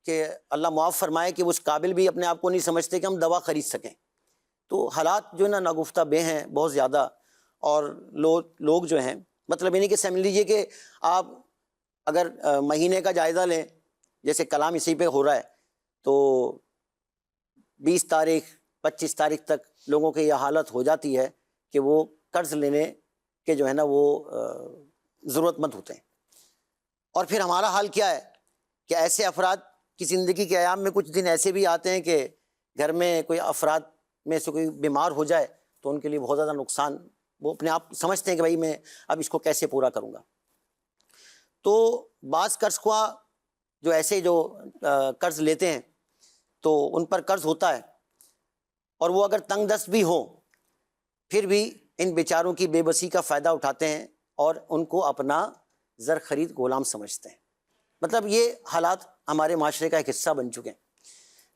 کہ اللہ معاف فرمائے کہ وہ اس قابل بھی اپنے آپ کو نہیں سمجھتے کہ ہم دوا خرید سکیں۔ تو حالات جو ہے نا ناگفتہ بے ہیں بہت زیادہ، اور لوگ جو ہیں مطلب یہ نہیں کہ سمجھ لیجئے کہ آپ اگر مہینے کا جائزہ لیں، جیسے کلام اسی پہ ہو رہا ہے، تو 20 تاریخ 25 تاریخ تک لوگوں کی یہ حالت ہو جاتی ہے کہ وہ قرض لینے کے جو ہے نا وہ ضرورت مند ہوتے ہیں۔ اور پھر ہمارا حال کیا ہے کہ ایسے افراد کی زندگی کے ایام میں کچھ دن ایسے بھی آتے ہیں کہ گھر میں کوئی افراد میں سے کوئی بیمار ہو جائے تو ان کے لیے بہت زیادہ نقصان، وہ اپنے آپ سمجھتے ہیں کہ بھائی میں اب اس کو کیسے پورا کروں گا۔ تو بعض قرض خواہ جو ایسے جو قرض لیتے ہیں تو ان پر قرض ہوتا ہے، اور وہ اگر تنگ دست بھی ہوں پھر بھی ان بیچاروں کی بے بسی کا فائدہ اٹھاتے ہیں اور ان کو اپنا زر خرید غلام سمجھتے ہیں۔ مطلب یہ حالات ہمارے معاشرے کا ایک حصہ بن چکے ہیں۔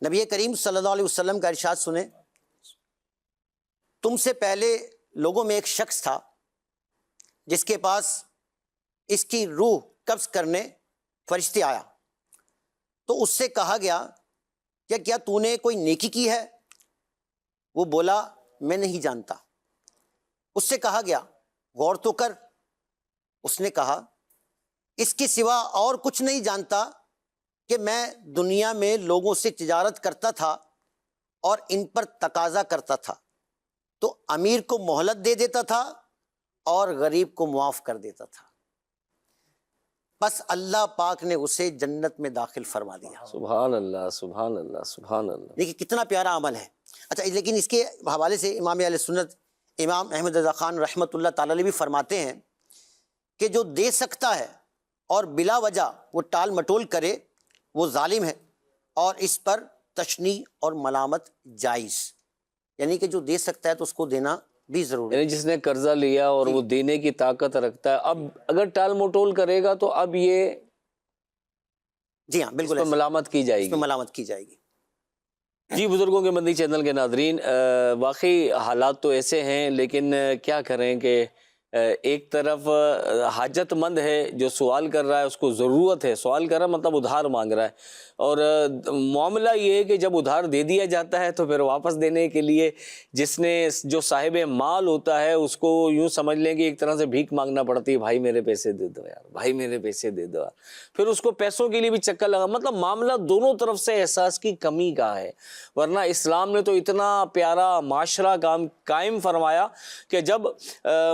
نبی کریم صلی اللہ علیہ وسلم کا ارشاد سنیں، تم سے پہلے لوگوں میں ایک شخص تھا جس کے پاس اس کی روح قبض کرنے فرشتے آیا، تو اس سے کہا گیا کہ کیا تو نے کوئی نیکی کی ہے؟ وہ بولا میں نہیں جانتا۔ اس سے کہا گیا غور تو کر۔ اس نے کہا اس کے سوا اور کچھ نہیں جانتا کہ میں دنیا میں لوگوں سے تجارت کرتا تھا اور ان پر تقاضا کرتا تھا، تو امیر کو مہلت دے دیتا تھا اور غریب کو معاف کر دیتا تھا، بس اللہ پاک نے اسے جنت میں داخل فرما دیا۔ سبحان اللہ سبحان اللہ سبحان اللہ۔ دیکھیے کتنا پیارا عمل ہے۔ اچھا، لیکن اس کے حوالے سے امام اہل سنت امام احمد رضا خان رحمۃ اللہ تعالی علیہ بھی فرماتے ہیں کہ جو دے سکتا ہے اور بلا وجہ وہ ٹال مٹول کرے وہ ظالم ہے، اور اس پر تشنیع اور ملامت جائز، یعنی کہ جو دے سکتا ہے تو اس کو دینا بھی ضروری ہے۔ یعنی جس نے قرضہ لیا اور وہ دینے کی طاقت رکھتا ہے، اب اگر ٹال مٹول کرے گا تو اب یہ جی ہاں بالکل اس پہ ملامت کی جائے اس پہ گی۔ ملامت کی جائے گی۔ جی بزرگوں کے مدنی چینل کے ناظرین، واقعی حالات تو ایسے ہیں، لیکن کیا کریں کہ ایک طرف حاجت مند ہے جو سوال کر رہا ہے، اس کو ضرورت ہے، سوال کر رہا ہے مطلب ادھار مانگ رہا ہے، اور معاملہ یہ ہے کہ جب ادھار دے دیا جاتا ہے تو پھر واپس دینے کے لیے جس نے جو صاحب مال ہوتا ہے اس کو یوں سمجھ لیں کہ ایک طرح سے بھیک مانگنا پڑتی ہے، بھائی میرے پیسے دے دو یار، بھائی میرے پیسے دے دو یار، پھر اس کو پیسوں کے لیے بھی چکر لگا۔ مطلب معاملہ دونوں طرف سے احساس کی کمی کا ہے، ورنہ اسلام نے تو اتنا پیارا معاشرہ قائم فرمایا کہ جب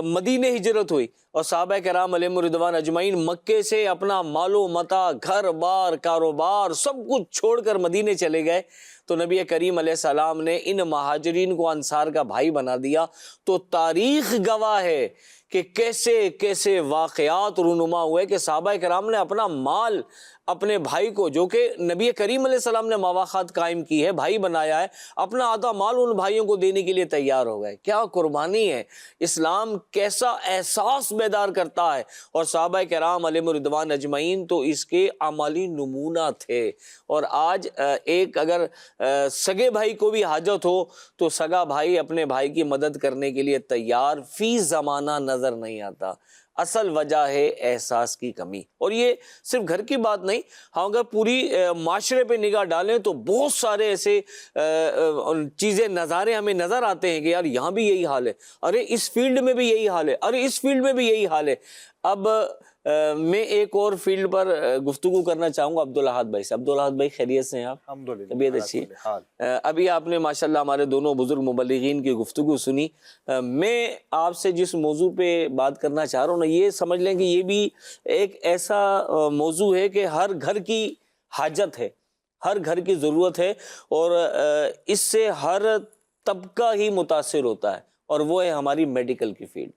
مدینے ہجرت ہوئی اور صحابہ کرام علیہم رضوان اجمعین مکے سے اپنا مال و متاع، گھر بار، کاروبار سب کچھ چھوڑ کر مدینے چلے گئے، تو نبی کریم علیہ السلام نے ان مہاجرین کو انصار کا بھائی بنا دیا۔ تو تاریخ گواہ ہے کہ کیسے کیسے واقعات رونما ہوئے کہ صحابہ کرام نے اپنا مال اپنے بھائی کو، جو کہ نبی کریم علیہ السلام نے مواخات قائم کی ہے، بھائی بنایا ہے، اپنا آدھا مال ان بھائیوں کو دینے کے لیے تیار ہو گئے۔ کیا قربانی ہے! اسلام کیسا احساس بیدار کرتا ہے، اور صحابہ کرام علیہم رضوان اجمعین تو اس کے عملی نمونہ تھے۔ اور آج ایک اگر سگے بھائی کو بھی حاجت ہو تو سگا بھائی اپنے بھائی کی مدد کرنے کے لیے تیار فی زمانہ نظر نہیں آتا۔ اصل وجہ ہے احساس کی کمی، اور یہ صرف گھر کی بات نہیں، ہم اگر پوری معاشرے پہ نگاہ ڈالیں تو بہت سارے ایسے چیزیں، نظارے ہمیں نظر آتے ہیں کہ یار یہاں بھی یہی حال ہے، ارے اس فیلڈ میں بھی یہی حال ہے، ارے اس فیلڈ میں بھی یہی حال ہے۔ اب میں ایک اور فیلڈ پر گفتگو کرنا چاہوں گا عبدالاحد بھائی سے۔ عبدالاحد بھائی خیریت سے ہیں آپ؟ الحمدللہ، طبیعت اچھی ہے؟ ابھی آپ نے ماشاءاللہ ہمارے دونوں بزرگ مبلغین کی گفتگو سنی۔ میں آپ سے جس موضوع پہ بات کرنا چاہ رہا ہوں نا، یہ سمجھ لیں کہ یہ بھی ایک ایسا موضوع ہے کہ ہر گھر کی حاجت ہے، ہر گھر کی ضرورت ہے، اور اس سے ہر طبقہ ہی متاثر ہوتا ہے، اور وہ ہے ہماری میڈیکل کی فیلڈ۔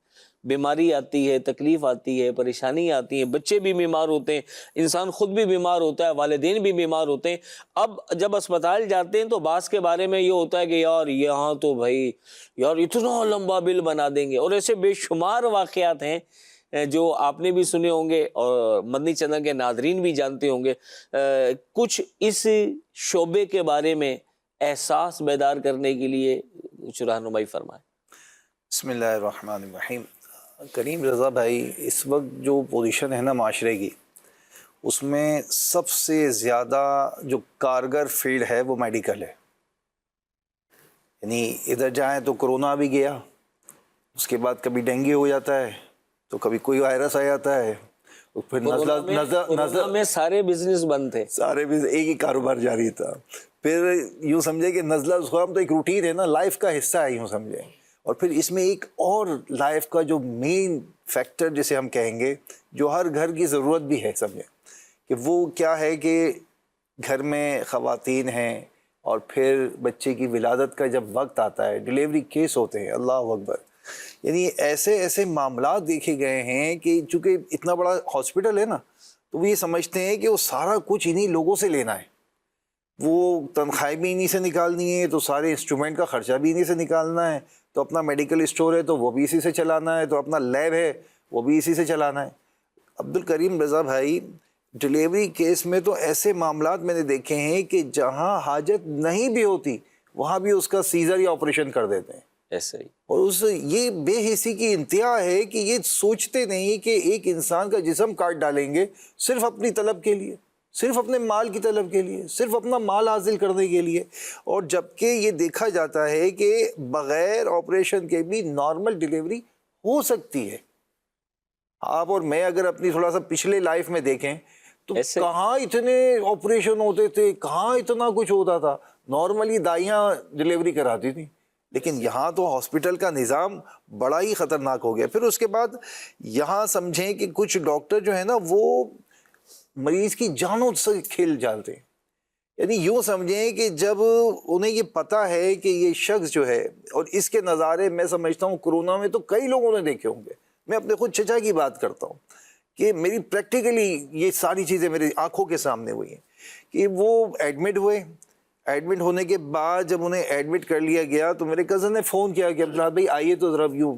بیماری آتی ہے، تکلیف آتی ہے، پریشانی آتی ہے، بچے بھی بیمار ہوتے ہیں، انسان خود بھی بیمار ہوتا ہے، والدین بھی بیمار ہوتے ہیں۔ اب جب اسپتال جاتے ہیں تو بعض کے بارے میں یہ ہوتا ہے کہ یار یہاں تو بھائی یار اتنا لمبا بل بنا دیں گے، اور ایسے بے شمار واقعات ہیں جو آپ نے بھی سنے ہوں گے اور مدنی چینل کے ناظرین بھی جانتے ہوں گے، کچھ اس شعبے کے بارے میں احساس بیدار کرنے کے لیے کچھ رہنمائی فرمائیں۔ بسم اللہ الرحمن الرحیم۔ کریم رضا بھائی، اس وقت جو پوزیشن ہے نا معاشرے کی، اس میں سب سے زیادہ جو کارگر فیلڈ ہے وہ میڈیکل ہے۔ یعنی ادھر جائیں تو کرونا بھی گیا، اس کے بعد کبھی ڈینگی ہو جاتا ہے، تو کبھی کوئی وائرس آ جاتا ہے، اور پھر کورونا میں سارے بزنس بند تھے، سارے بھی ایک ہی کاروبار جاری تھا۔ پھر یوں سمجھے کہ نزلہ زکام تو ایک روٹین ہے نا، لائف کا حصہ ہے یوں سمجھے۔ اور پھر اس میں ایک اور لائف کا جو مین فیکٹر جسے ہم کہیں گے، جو ہر گھر کی ضرورت بھی ہے سمجھے، کہ وہ کیا ہے کہ گھر میں خواتین ہیں، اور پھر بچے کی ولادت کا جب وقت آتا ہے، ڈیلیوری کیس ہوتے ہیں، اللہ اکبر، یعنی ایسے ایسے معاملات دیکھے گئے ہیں کہ چونکہ اتنا بڑا ہاسپٹل ہے نا، تو وہ یہ سمجھتے ہیں کہ وہ سارا کچھ انہی لوگوں سے لینا ہے، وہ تنخواہیں بھی انہی سے نکالنی ہے، تو سارے انسٹرومنٹ کا خرچہ بھی انہی سے نکالنا ہے، تو اپنا میڈیکل اسٹور ہے تو وہ بھی اسی سے چلانا ہے، تو اپنا لیب ہے وہ بھی اسی سے چلانا ہے۔ عبدالکریم رضا بھائی، ڈیلیوری کیس میں تو ایسے معاملات میں نے دیکھے ہیں کہ جہاں حاجت نہیں بھی ہوتی وہاں بھی اس کا سیزر یا آپریشن کر دیتے ہیں ایسے ہی۔ اور یہ بے حسی کی انتہا ہے کہ یہ سوچتے نہیں کہ ایک انسان کا جسم کاٹ ڈالیں گے صرف اپنی طلب کے لیے، صرف اپنے مال کی طلب کے لیے، صرف اپنا مال حاصل کرنے کے لیے، اور جبکہ یہ دیکھا جاتا ہے کہ بغیر آپریشن کے بھی نارمل ڈیلیوری ہو سکتی ہے۔ آپ اور میں اگر اپنی تھوڑا سا پچھلے لائف میں دیکھیں تو کہاں اتنے آپریشن ہوتے تھے، کہاں اتنا کچھ ہوتا تھا، نارملی دائیاں ڈیلیوری کراتی تھیں، لیکن یہاں تو ہاسپٹل کا نظام بڑا ہی خطرناک ہو گیا۔ پھر اس کے بعد یہاں سمجھیں کہ کچھ ڈاکٹر جو ہیں نا وہ مریض کی جانوں سے کھیل جاتے ہیں، یعنی یوں سمجھیں کہ جب انہیں یہ پتہ ہے کہ یہ شخص جو ہے، اور اس کے نظارے میں سمجھتا ہوں کرونا میں تو کئی لوگوں نے دیکھے ہوں گے، میں اپنے خود چچا کی بات کرتا ہوں کہ میری پریکٹیکلی یہ ساری چیزیں میری آنکھوں کے سامنے ہوئی ہیں کہ وہ ایڈمٹ ہوئے، ایڈمٹ ہونے کے بعد جب انہیں ایڈمٹ کر لیا گیا تو میرے کزن نے فون کیا کہ عبداللہ بھائی آئیے تو ذرا، یوں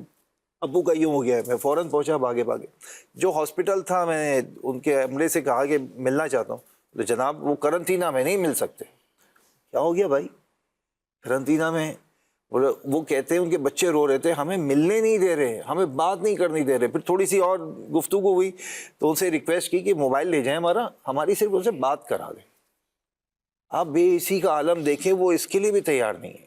ابو کا یوں ہو گیا ہے۔ میں فوراً پہنچا بھاگے جو ہاسپٹل تھا، میں نے ان کے عملے سے کہا کہ ملنا چاہتا ہوں، تو جناب وہ کرنٹینہ میں نہیں مل سکتے۔ کیا ہو گیا بھائی؟ کرنٹینہ میں؟ وہ کہتے ہیں ان کے بچے رو رہے تھے، ہمیں ملنے نہیں دے رہے، ہمیں بات نہیں کرنے دے رہے۔ پھر تھوڑی سی اور گفتگو ہوئی تو ان سے ریکویسٹ کی کہ موبائل لے جائیں ہماری صرف ان سے بات کرا دیں۔ آپ بے اسی کا عالم دیکھیں، وہ اس کے لیے بھی تیار نہیں ہے۔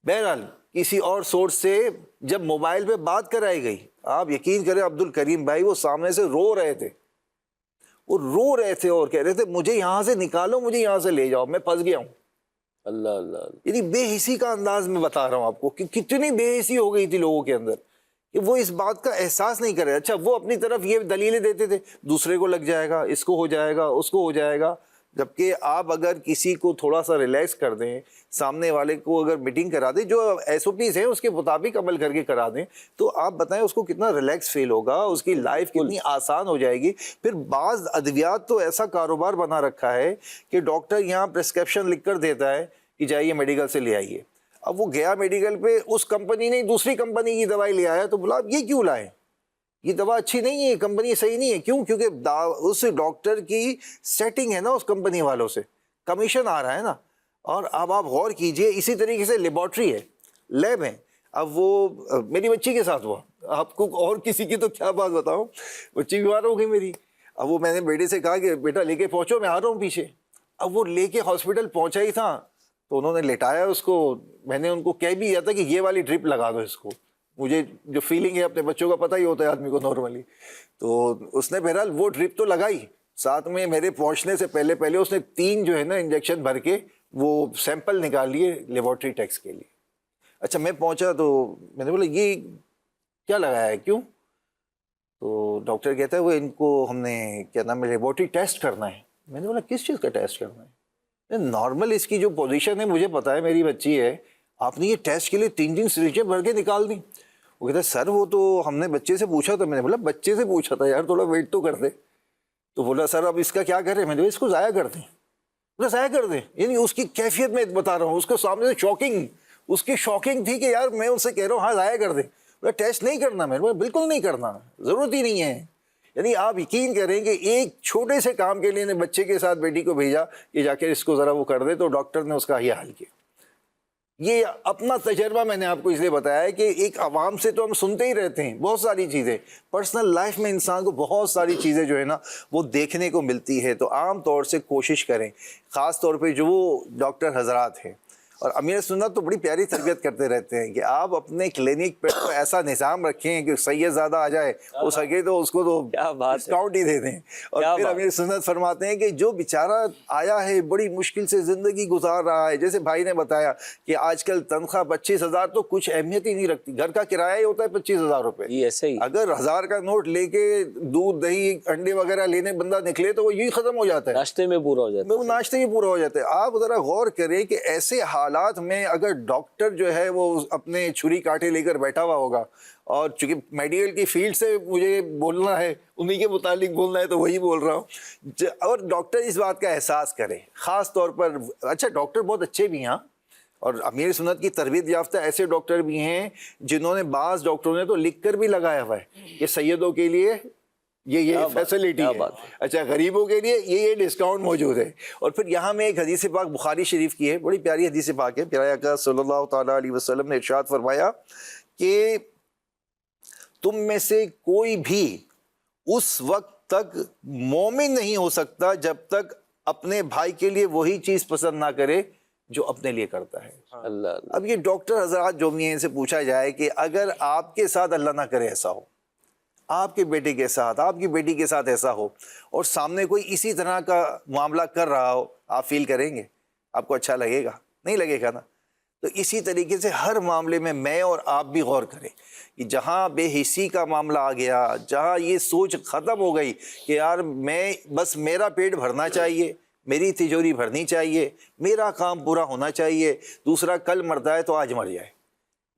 بہرحال کسی اور سورس سے جب موبائل پہ بات کرائی گئی، آپ یقین کریں عبدالکریم بھائی، وہ سامنے سے رو رہے تھے، وہ رو رہے تھے اور کہہ رہے تھے مجھے یہاں سے نکالو، مجھے یہاں سے لے جاؤ، میں پھنس گیا ہوں۔ اللہ اللہ، یعنی بے حسی کا انداز میں بتا رہا ہوں آپ کو کہ کتنی بے حسی ہو گئی تھی لوگوں کے اندر کہ وہ اس بات کا احساس نہیں کر رہے۔ اچھا، وہ اپنی طرف یہ دلیلیں دیتے تھے دوسرے کو لگ جائے گا، اس کو ہو جائے گا، اس کو ہو جائے گا، جبکہ آپ اگر کسی کو تھوڑا سا ریلیکس کر دیں، سامنے والے کو اگر میٹنگ کرا دیں، جو ایس او پیز ہیں اس کے مطابق عمل کر کے کرا دیں، تو آپ بتائیں اس کو کتنا ریلیکس فیل ہوگا، اس کی لائف کتنی آسان ہو جائے گی۔ پھر بعض ادویات تو ایسا کاروبار بنا رکھا ہے کہ ڈاکٹر یہاں پرسکرپشن لکھ کر دیتا ہے کہ جائیے میڈیکل سے لے آئیے۔ اب وہ گیا میڈیکل پہ، اس کمپنی نے دوسری کمپنی کی دوائی لے آیا، تو بولا آپ یہ کیوں لائے؟ یہ دوا اچھی نہیں ہے، کمپنی صحیح نہیں ہے۔ کیوں؟ کیونکہ اس ڈاکٹر کی سیٹنگ ہے نا اس کمپنی والوں سے، کمیشن آ رہا ہے نا۔ اور اب آپ غور کیجئے، اسی طریقے سے لیبارٹری ہے، لیب ہے۔ اب وہ میری بچی کے ساتھ ہوا، آپ کو اور کسی کی تو کیا بات بتاؤں، بچی بیمار ہو گئی میری۔ اب وہ میں نے بیٹے سے کہا کہ بیٹا لے کے پہنچو، میں آ رہا ہوں پیچھے۔ اب وہ لے کے ہاسپٹل پہنچا ہی تھا تو انہوں نے لٹایا اس کو۔ میں نے ان کو کہہ بھی دیا تھا کہ یہ والی ڈرپ لگا دو اس کو، مجھے جو فیلنگ ہے اپنے بچوں کا پتہ ہی ہوتا ہے آدمی کو نارملی۔ تو اس نے بہرحال وہ ڈرپ تو لگائی، ساتھ میں میرے پہنچنے سے پہلے اس نے 3 جو ہے نا انجیکشن بھر کے وہ سیمپل نکال لیے لیبارٹری ٹیسٹ کے لیے۔ اچھا، میں پہنچا تو میں نے بولا یہ کیا لگایا ہے، کیوں؟ تو ڈاکٹر کہتا ہے وہ ان کو ہم نے کیا نام ہے لیبارٹری ٹیسٹ کرنا ہے۔ میں نے بولا کس چیز کا ٹیسٹ کرنا ہے؟ نارمل اس کی جو پوزیشن ہے مجھے پتا ہے، میری بچی ہے، آپ نے یہ ٹیسٹ کے لیے 3 سریجیں بھر کے نکال دیں۔ وہ کہتا ہے سر وہ تو ہم نے بچے سے پوچھا تھا۔ میں نے بولا بچے سے پوچھا تھا یار، تھوڑا ویٹ تو کر دے۔ تو بولا سر اب اس کا کیا کریں؟ میں نے بولا اس کو ضائع کر دیں۔ بولا ضائع کر دیں؟ یعنی اس کی کیفیت میں بتا رہا ہوں، اس کو سامنے سے شاکنگ، اس کی شاکنگ تھی کہ یار میں ان سے کہہ رہا ہوں ہاں ضائع کر دیں۔ ٹیسٹ نہیں کرنا میرے، بالکل نہیں کرنا، ضرورت ہی نہیں ہے. یعنی آپ یقین کریں کہ ایک چھوٹے سے کام کے لیے نے بچے کے ساتھ بیٹی کو بھیجا کہ جا کے اس کو ذرا وہ کر دے، تو ڈاکٹر نے اس کا یہ حل کیا. یہ اپنا تجربہ میں نے آپ کو اس لیے بتایا ہے کہ ایک عوام سے تو ہم سنتے ہی رہتے ہیں بہت ساری چیزیں، پرسنل لائف میں انسان کو بہت ساری چیزیں جو ہے نا وہ دیکھنے کو ملتی ہے. تو عام طور سے کوشش کریں، خاص طور پہ جو وہ ڈاکٹر حضرات ہیں. اور امیر سنت تو بڑی پیاری تربیت کرتے رہتے ہیں کہ آپ اپنے کلینک پہ تو ایسا نظام رکھیں کہ سید زیادہ آ جائے، ہو سکے تو اس کو تو ڈسکاؤنٹ ہی دے دیں. اور پھر امیر سنت فرماتے ہیں کہ جو بیچارہ آیا ہے بڑی مشکل سے زندگی گزار رہا ہے، جیسے بھائی نے بتایا کہ آج کل تنخواہ 25,000 تو کچھ اہمیت ہی نہیں رکھتی، گھر کا کرایہ ہی ہوتا ہے 25,000 روپے. اگر 1,000 کا نوٹ لے کے دودھ دہی انڈے وغیرہ لینے بندہ نکلے تو وہ یہی ختم ہو جاتا ہے، ناشتے میں پورا ہو جاتا ہے، وہ ناشتے میں پورا ہو جاتا ہے. آپ ذرا غور کریں کہ ایسے حالات میں اگر ڈاکٹر جو ہے وہ اپنے چھری کاٹے لے کر بیٹھا ہوا ہوگا، اور چونکہ میڈیکل کی فیلڈ سے مجھے بولنا ہے، انہی کے متعلق بولنا ہے تو وہی بول رہا ہوں، اور ڈاکٹر اس بات کا احساس کرے خاص طور پر. اچھا ڈاکٹر بہت اچھے بھی ہیں، اور امیر سنت کی تربیت یافتہ ایسے ڈاکٹر بھی ہیں جنہوں نے، بعض ڈاکٹروں نے تو لکھ کر بھی لگایا ہوا ہے کہ سیدوں کے لیے یہ فیسلٹی ہے، اچھا غریبوں کے لیے یہ ڈسکاؤنٹ موجود ہے. اور پھر یہاں میں ایک حدیث پاک بخاری شریف کی ہے، بڑی پیاری حدیث پاک ہے. پیارے آقا صلی اللہ تعالیٰ علیہ وسلم نے ارشاد فرمایا کہ تم میں سے کوئی بھی اس وقت تک مومن نہیں ہو سکتا جب تک اپنے بھائی کے لیے وہی چیز پسند نہ کرے جو اپنے لیے کرتا ہے. اب یہ ڈاکٹر حضرات جو بھی ہیں ان سے پوچھا جائے کہ اگر آپ کے ساتھ اللہ نہ کرے ایسا ہو، آپ کے بیٹے کے ساتھ، آپ کی بیٹی کے ساتھ ایسا ہو، اور سامنے کوئی اسی طرح کا معاملہ کر رہا ہو، آپ فیل کریں گے؟ آپ کو اچھا لگے گا؟ نہیں لگے گا نا. تو اسی طریقے سے ہر معاملے میں اور آپ بھی غور کریں کہ جہاں بے حسی کا معاملہ آ گیا، جہاں یہ سوچ ختم ہو گئی کہ یار میں بس میرا پیٹ بھرنا چاہیے، میری تجوری بھرنی چاہیے، میرا کام پورا ہونا چاہیے، دوسرا کل مرتا ہے تو آج مر جائے،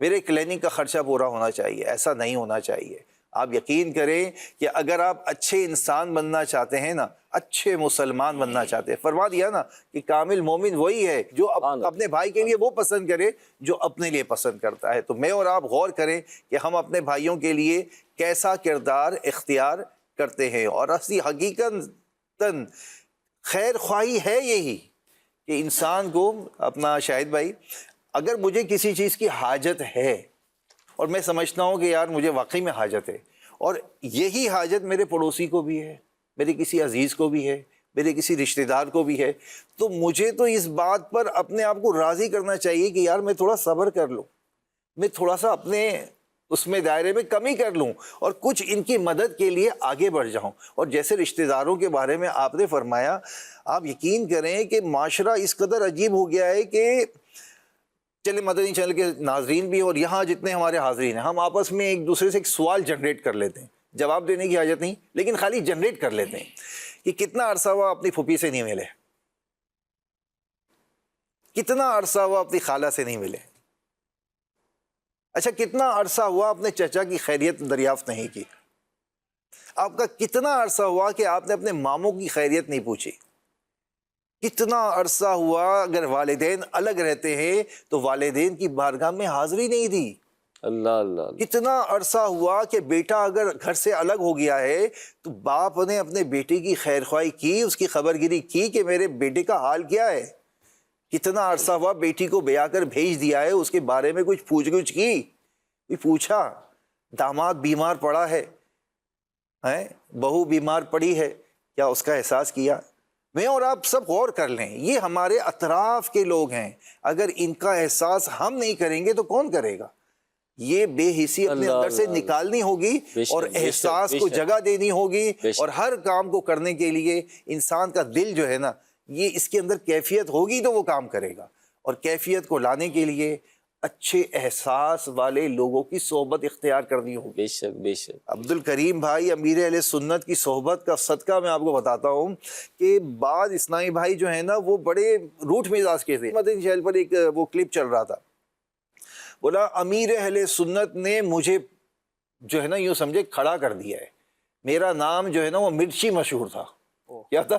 میرے کلینک کا خرچہ پورا ہونا چاہیے، ایسا نہیں ہونا چاہیے. آپ یقین کریں کہ اگر آپ اچھے انسان بننا چاہتے ہیں نا، اچھے مسلمان بننا چاہتے ہیں، فرما دیا نا کہ کامل مومن وہی ہے جو اپنے بھائی کے لیے وہ پسند کرے جو اپنے لیے پسند کرتا ہے. تو میں اور آپ غور کریں کہ ہم اپنے بھائیوں کے لیے کیسا کردار اختیار کرتے ہیں. اور اصلی حقیقت خیر خواہی ہے یہی کہ انسان کو اپنا، شاہد بھائی اگر مجھے کسی چیز کی حاجت ہے اور میں سمجھتا ہوں کہ یار مجھے واقعی میں حاجت ہے، اور یہی حاجت میرے پڑوسی کو بھی ہے، میرے کسی عزیز کو بھی ہے، میرے کسی رشتہ دار کو بھی ہے، تو مجھے تو اس بات پر اپنے آپ کو راضی کرنا چاہیے کہ یار میں تھوڑا صبر کر لوں، میں تھوڑا سا اپنے اس میں دائرے میں کمی کر لوں، اور کچھ ان کی مدد کے لیے آگے بڑھ جاؤں. اور جیسے رشتہ داروں کے بارے میں آپ نے فرمایا، آپ یقین کریں کہ معاشرہ اس قدر عجیب ہو گیا ہے کہ چلے مدنی چینل کے ناظرین بھی اور یہاں جتنے ہمارے حاضرین ہیں، ہم آپس میں ایک دوسرے سے ایک سوال جنریٹ کر لیتے ہیں، جواب دینے کی حاجت نہیں لیکن خالی جنریٹ کر لیتے ہیں کہ کتنا عرصہ ہوا اپنی پھوپھی سے نہیں ملے، کتنا عرصہ ہوا اپنی خالہ سے نہیں ملے، اچھا کتنا عرصہ ہوا اپنے چچا کی خیریت دریافت نہیں کی، آپ کا کتنا عرصہ ہوا کہ آپ نے اپنے ماموں کی خیریت نہیں پوچھی، کتنا عرصہ ہوا اگر والدین الگ رہتے ہیں تو والدین کی بارگاہ میں حاضری نہیں دی، اللہ اللہ، کتنا عرصہ ہوا کہ بیٹا اگر گھر سے الگ ہو گیا ہے تو باپ نے اپنے بیٹے کی خیر خواہی کی، اس کی خبر گیری کی کہ میرے بیٹے کا حال کیا ہے، کتنا عرصہ ہوا بیٹی کو بیاہ کر بھیج دیا ہے، اس کے بارے میں کچھ پوچھ گچھ کی، کوئی پوچھا، داماد بیمار پڑا ہے، بہو بیمار پڑی ہے، کیا اس کا احساس کیا؟ میں اور آپ سب غور کر لیں، یہ ہمارے اطراف کے لوگ ہیں، اگر ان کا احساس ہم نہیں کریں گے تو کون کرے گا؟ یہ بے حسی اپنے اندر سے نکالنی ہوگی اور احساس کو جگہ دینی ہوگی، اور ہر کام کو کرنے کے لیے انسان کا دل جو ہے نا، یہ اس کے اندر کیفیت ہوگی تو وہ کام کرے گا، اور کیفیت کو لانے کے لیے اچھے احساس والے لوگوں کی صحبت اختیار کرنی ہوگی. بے شک بے شک. عبد الکریم بھائی امیر اہل سنت کی صحبت کا صدقہ میں آپ کو بتاتا ہوں کہ بعض اسلامی بھائی جو ہیں نا وہ بڑے روٹ مزاج کے تھے. مدنی چینل پر ایک وہ کلپ چل رہا تھا، بولا امیر اہل سنت نے مجھے جو ہے نا یوں سمجھے کھڑا کر دیا ہے، میرا نام جو ہے نا وہ مرچی مشہور تھا. کیا تھا؟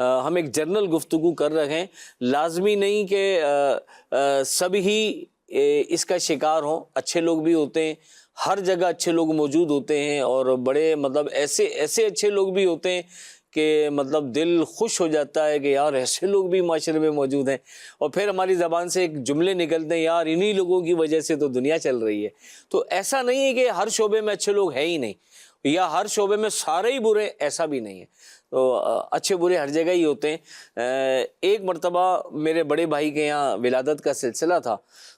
ہم ایک جنرل گفتگو کر رہے ہیں، لازمی نہیں کہ سب ہی اس کا شکار ہوں، اچھے لوگ بھی ہوتے ہیں، ہر جگہ اچھے لوگ موجود ہوتے ہیں، اور بڑے مطلب ایسے اچھے لوگ بھی ہوتے ہیں کہ مطلب دل خوش ہو جاتا ہے کہ یار ایسے لوگ بھی معاشرے میں موجود ہیں، اور پھر ہماری زبان سے ایک جملے نکلتے ہیں، یار انہی لوگوں کی وجہ سے تو دنیا چل رہی ہے۔ تو ایسا نہیں ہے کہ ہر شعبے میں اچھے لوگ ہیں ہی نہیں، یا ہر شعبے میں سارے ہی برے، ایسا بھی نہیں ہے، تو اچھے برے ہر جگہ ہی ہوتے ہیں۔ ایک مرتبہ میرے بڑے بھائی کے یہاں ولادت کا سلسلہ تھا،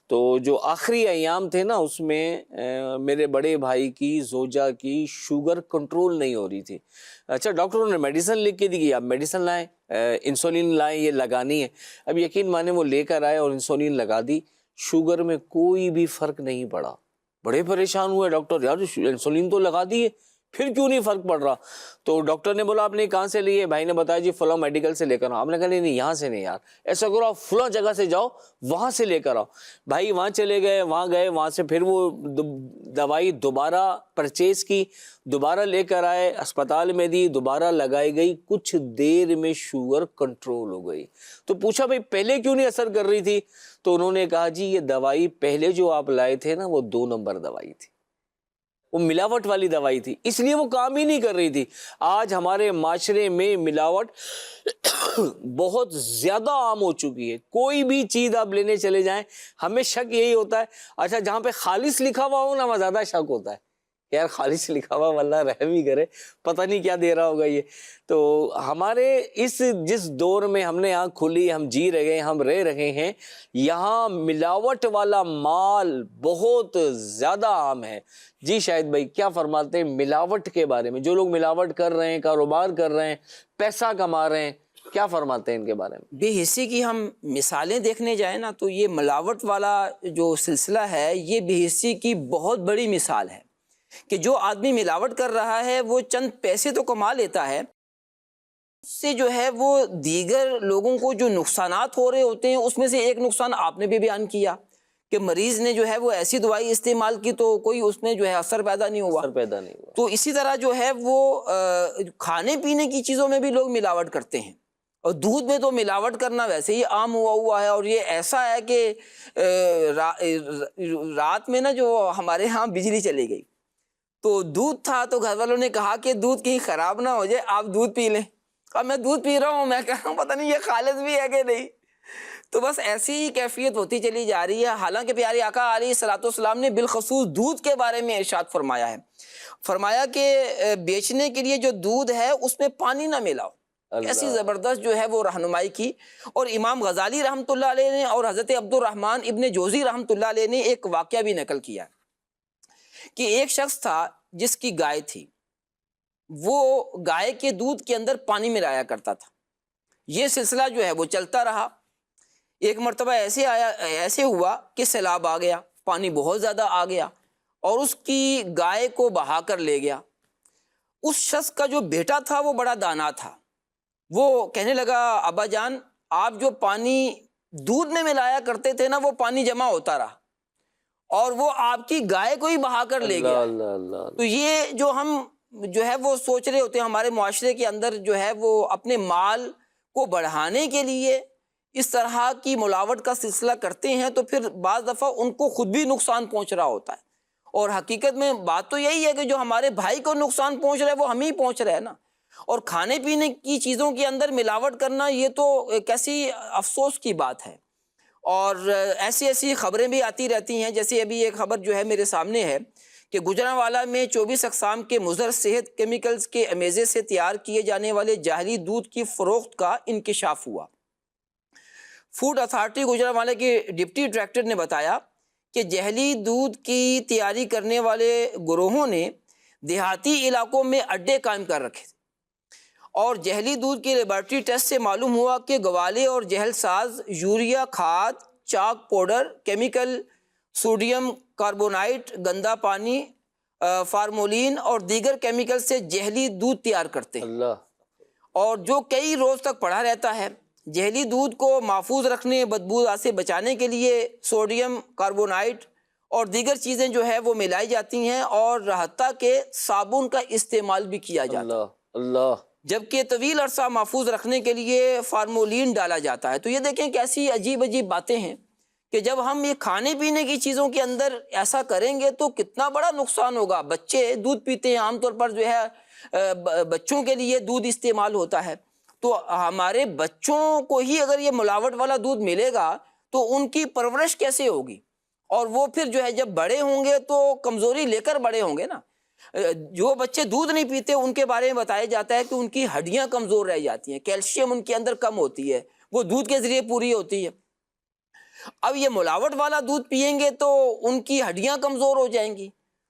تو جو آخری ایام تھے نا، اس میں میرے بڑے بھائی کی زوجہ کی شوگر کنٹرول نہیں ہو رہی تھی۔ اچھا، ڈاکٹروں نے میڈیسن لکھ کے دی کہ آپ میڈیسن لائیں، انسولین لائیں، یہ لگانی ہے۔ اب یقین مانے وہ لے کر آئے اور انسولین لگا دی، شوگر میں کوئی بھی فرق نہیں پڑا۔ بڑے پریشان ہوئے ڈاکٹر، یار انسولین تو لگا دی ہے، پھر کیوں نہیں فرق پڑ رہا؟ تو ڈاکٹر نے بولا آپ نے کہاں سے لی ہے؟ بھائی نے بتایا جی فلاں میڈیکل سے لے کر آؤ۔ آپ نے کہا نہیں یہاں سے نہیں یار، ایسا کرو آپ فلاں جگہ سے جاؤ، وہاں سے لے کر آؤ۔ بھائی وہاں چلے گئے، وہاں سے پھر وہ دوائی دوبارہ پرچیز کی، دوبارہ لے کر آئے، اسپتال میں دی، دوبارہ لگائی گئی، کچھ دیر میں شوگر کنٹرول ہو گئی۔ تو پوچھا بھائی پہلے کیوں نہیں اثر کر رہی تھی؟ تو انہوں نے کہا جی یہ دوائی پہلے جو آپ لائے تھے نا، وہ 2 نمبر دوائی تھی، وہ ملاوٹ والی دوائی تھی، اس لیے وہ کام ہی نہیں کر رہی تھی۔ آج ہمارے معاشرے میں ملاوٹ بہت زیادہ عام ہو چکی ہے، کوئی بھی چیز آپ لینے چلے جائیں، ہمیں شک یہی ہوتا ہے، اچھا جہاں پہ خالص لکھا ہوا ہو نا، وہاں زیادہ شک ہوتا ہے، یار خالص لکھا ہوا، واللہ رحم ہی کرے، پتہ نہیں کیا دے رہا ہوگا یہ۔ تو ہمارے جس دور میں ہم نے آنکھ کھولی، ہم جی رہے ہیں، ہم رہ رہے ہیں، یہاں ملاوٹ والا مال بہت زیادہ عام ہے۔ جی شاہد بھائی کیا فرماتے ہیں ملاوٹ کے بارے میں؟ جو لوگ ملاوٹ کر رہے ہیں، کاروبار کر رہے ہیں، پیسہ کما رہے ہیں، کیا فرماتے ہیں ان کے بارے میں؟ بے حسی کی ہم مثالیں دیکھنے جائیں نا، تو یہ ملاوٹ والا جو سلسلہ ہے، یہ بے حسی کی بہت بڑی مثال ہے کہ جو آدمی ملاوٹ کر رہا ہے وہ چند پیسے تو کما لیتا ہے، اس سے جو ہے وہ دیگر لوگوں کو جو نقصانات ہو رہے ہوتے ہیں، اس میں سے ایک نقصان آپ نے بھی بیان کیا کہ مریض نے جو ہے وہ ایسی دوائی استعمال کی تو کوئی اس میں جو ہے اثر پیدا نہیں ہوا۔ تو اسی طرح جو ہے وہ کھانے پینے کی چیزوں میں بھی لوگ ملاوٹ کرتے ہیں، اور دودھ میں تو ملاوٹ کرنا ویسے ہی عام ہوا ہے، اور یہ ایسا ہے کہ رات میں نا جو ہمارے ہاں بجلی چلی گئی تو دودھ تھا، تو گھر والوں نے کہا کہ دودھ کہیں خراب نہ ہو جائے، آپ دودھ پی لیں۔ اب میں دودھ پی رہا ہوں، میں کہہ رہا ہوں پتہ نہیں یہ خالص بھی ہے کہ نہیں۔ تو بس ایسی ہی کیفیت ہوتی چلی جا رہی ہے۔ حالانکہ پیارے آقا علیہ الصلوۃ والسلام نے بالخصوص دودھ کے بارے میں ارشاد فرمایا ہے، فرمایا کہ بیچنے کے لیے جو دودھ ہے اس میں پانی نہ ملاؤ۔ ایسی زبردست جو ہے وہ رہنمائی کی۔ اور امام غزالی رحمۃ اللہ علیہ نے اور حضرت عبد الرحمن ابن جوزی رحمۃ اللہ علیہ نے ایک واقعہ بھی نقل کیا کہ ایک شخص تھا جس کی گائے تھی، وہ گائے کے دودھ کے اندر پانی ملایا کرتا تھا۔ یہ سلسلہ جو ہے وہ چلتا رہا۔ ایک مرتبہ ایسے ہوا کہ سیلاب آ گیا، پانی بہت زیادہ آ گیا اور اس کی گائے کو بہا کر لے گیا۔ اس شخص کا جو بیٹا تھا وہ بڑا دانا تھا، وہ کہنے لگا ابا جان آپ جو پانی دودھ میں ملایا کرتے تھے نا، وہ پانی جمع ہوتا رہا اور وہ آپ کی گائے کو ہی بہا کر لے گیا۔ تو یہ جو ہم جو ہے وہ سوچ رہے ہوتے ہیں، ہمارے معاشرے کے اندر جو ہے وہ اپنے مال کو بڑھانے کے لیے اس طرح کی ملاوٹ کا سلسلہ کرتے ہیں، تو پھر بعض دفعہ ان کو خود بھی نقصان پہنچ رہا ہوتا ہے۔ اور حقیقت میں بات تو یہی ہے کہ جو ہمارے بھائی کو نقصان پہنچ رہا ہے وہ ہم ہی پہنچ رہے ہیں نا۔ اور کھانے پینے کی چیزوں کے اندر ملاوٹ کرنا یہ تو کیسی افسوس کی بات ہے۔ اور ایسی خبریں بھی آتی رہتی ہیں، جیسے ابھی ایک خبر جو ہے میرے سامنے ہے کہ گجرانوالہ میں 24 اقسام کے مضر صحت کیمیکلز کے امیزے سے تیار کیے جانے والے جعلی دودھ کی فروخت کا انکشاف ہوا۔ فوڈ اتھارٹی گجرانوالہ کے ڈپٹی ڈائریکٹر نے بتایا کہ جعلی دودھ کی تیاری کرنے والے گروہوں نے دیہاتی علاقوں میں اڈے قائم کر رکھے تھے، اور جعلی دودھ کے لیبارٹری ٹیسٹ سے معلوم ہوا کہ گوالے اور جہل ساز یوریا کھاد، چاک پاؤڈر، کیمیکل، سوڈیم کاربونائٹ، گندا پانی، فارمولین اور دیگر کیمیکل سے جعلی دودھ تیار کرتے ہیں، اور جو کئی روز تک پڑا رہتا ہے۔ جعلی دودھ کو محفوظ رکھنے، بدبو سے بچانے کے لیے سوڈیم کاربونائٹ اور دیگر چیزیں جو ہے وہ ملائی جاتی ہیں، اور حتیٰ کہ صابن کا استعمال بھی کیا جاتا ہے۔ جبکہ طویل عرصہ محفوظ رکھنے کے لیے فارمولین ڈالا جاتا ہے۔ تو یہ دیکھیں کیسی عجیب عجیب باتیں ہیں کہ جب ہم یہ کھانے پینے کی چیزوں کے اندر ایسا کریں گے تو کتنا بڑا نقصان ہوگا۔ بچے دودھ پیتے ہیں، عام طور پر جو ہے بچوں کے لیے دودھ استعمال ہوتا ہے، تو ہمارے بچوں کو ہی اگر یہ ملاوٹ والا دودھ ملے گا تو ان کی پرورش کیسے ہوگی؟ اور وہ پھر جو ہے جب بڑے ہوں گے تو کمزوری لے کر بڑے ہوں گے نا۔ جو بچے دودھ نہیں پیتے ان کے بارے میں بتایا جاتا ہے کہ ان کی ہڈیاں کمزور رہ جاتی ہیں، کیلشیم ان کے اندر کم ہوتی ہے، وہ دودھ کے ذریعے پوری ہوتی ہے۔ اب یہ ملاوٹ والا دودھ پئیں گے تو ان کی ہڈیاں کمزور ہو جائیں گی،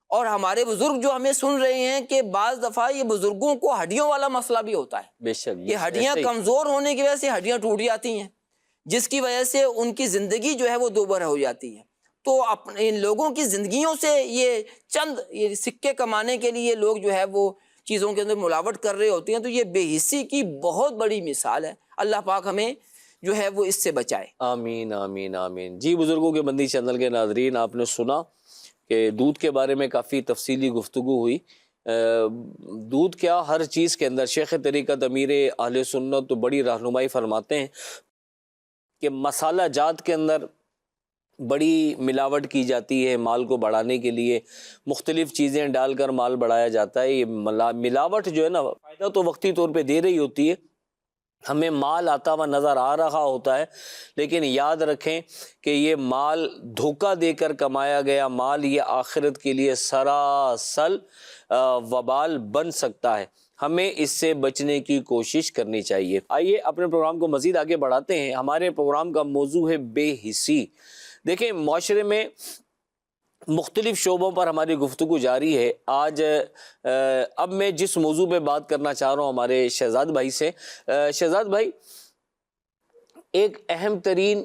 اور ہمارے بزرگ جو ہمیں سن رہے ہیں کہ بعض دفعہ یہ بزرگوں کو ہڈیوں والا مسئلہ بھی ہوتا ہے، بے شک کہ ہڈیاں کمزور ہونے کی وجہ سے ہڈیاں ٹوٹ جاتی ہیں، جس کی وجہ سے ان کی زندگی جو ہے وہ دوبارہ ہو جاتی ہے۔ تو ان لوگوں کی زندگیوں سے یہ چند یہ سکے کمانے کے لیے لوگ جو ہے وہ چیزوں کے اندر ملاوٹ کر رہے ہوتے ہیں، تو یہ بے حسی کی بہت بڑی مثال ہے۔ اللہ پاک ہمیں جو ہے وہ اس سے بچائے۔ آمین آمین آمین۔ جی بزرگوں کے بندی چینل کے ناظرین، آپ نے سنا کہ دودھ کے بارے میں کافی تفصیلی گفتگو ہوئی۔ دودھ کیا، ہر چیز کے اندر شیخ طریقت امیر اہل سنت تو بڑی رہنمائی فرماتے ہیں کہ مسالہ جات کے اندر بڑی ملاوٹ کی جاتی ہے مال کو بڑھانے کے لیے، مختلف چیزیں ڈال کر مال بڑھایا جاتا ہے۔ یہ ملاوٹ جو ہے نا فائدہ تو وقتی طور پہ دے رہی ہوتی ہے، ہمیں مال آتا ہوا نظر آ رہا ہوتا ہے، لیکن یاد رکھیں کہ یہ مال دھوکہ دے کر کمایا گیا مال، یہ آخرت کے لیے سراسر وبال بن سکتا ہے۔ ہمیں اس سے بچنے کی کوشش کرنی چاہیے۔ آئیے اپنے پروگرام کو مزید آگے بڑھاتے ہیں۔ ہمارے پروگرام کا موضوع ہے بے حسی۔ دیکھیں معاشرے میں مختلف شعبوں پر ہماری گفتگو جاری ہے۔ آج اب میں جس موضوع پہ بات کرنا چاہ رہا ہوں ہمارے شہزاد بھائی سے، شہزاد بھائی ایک اہم ترین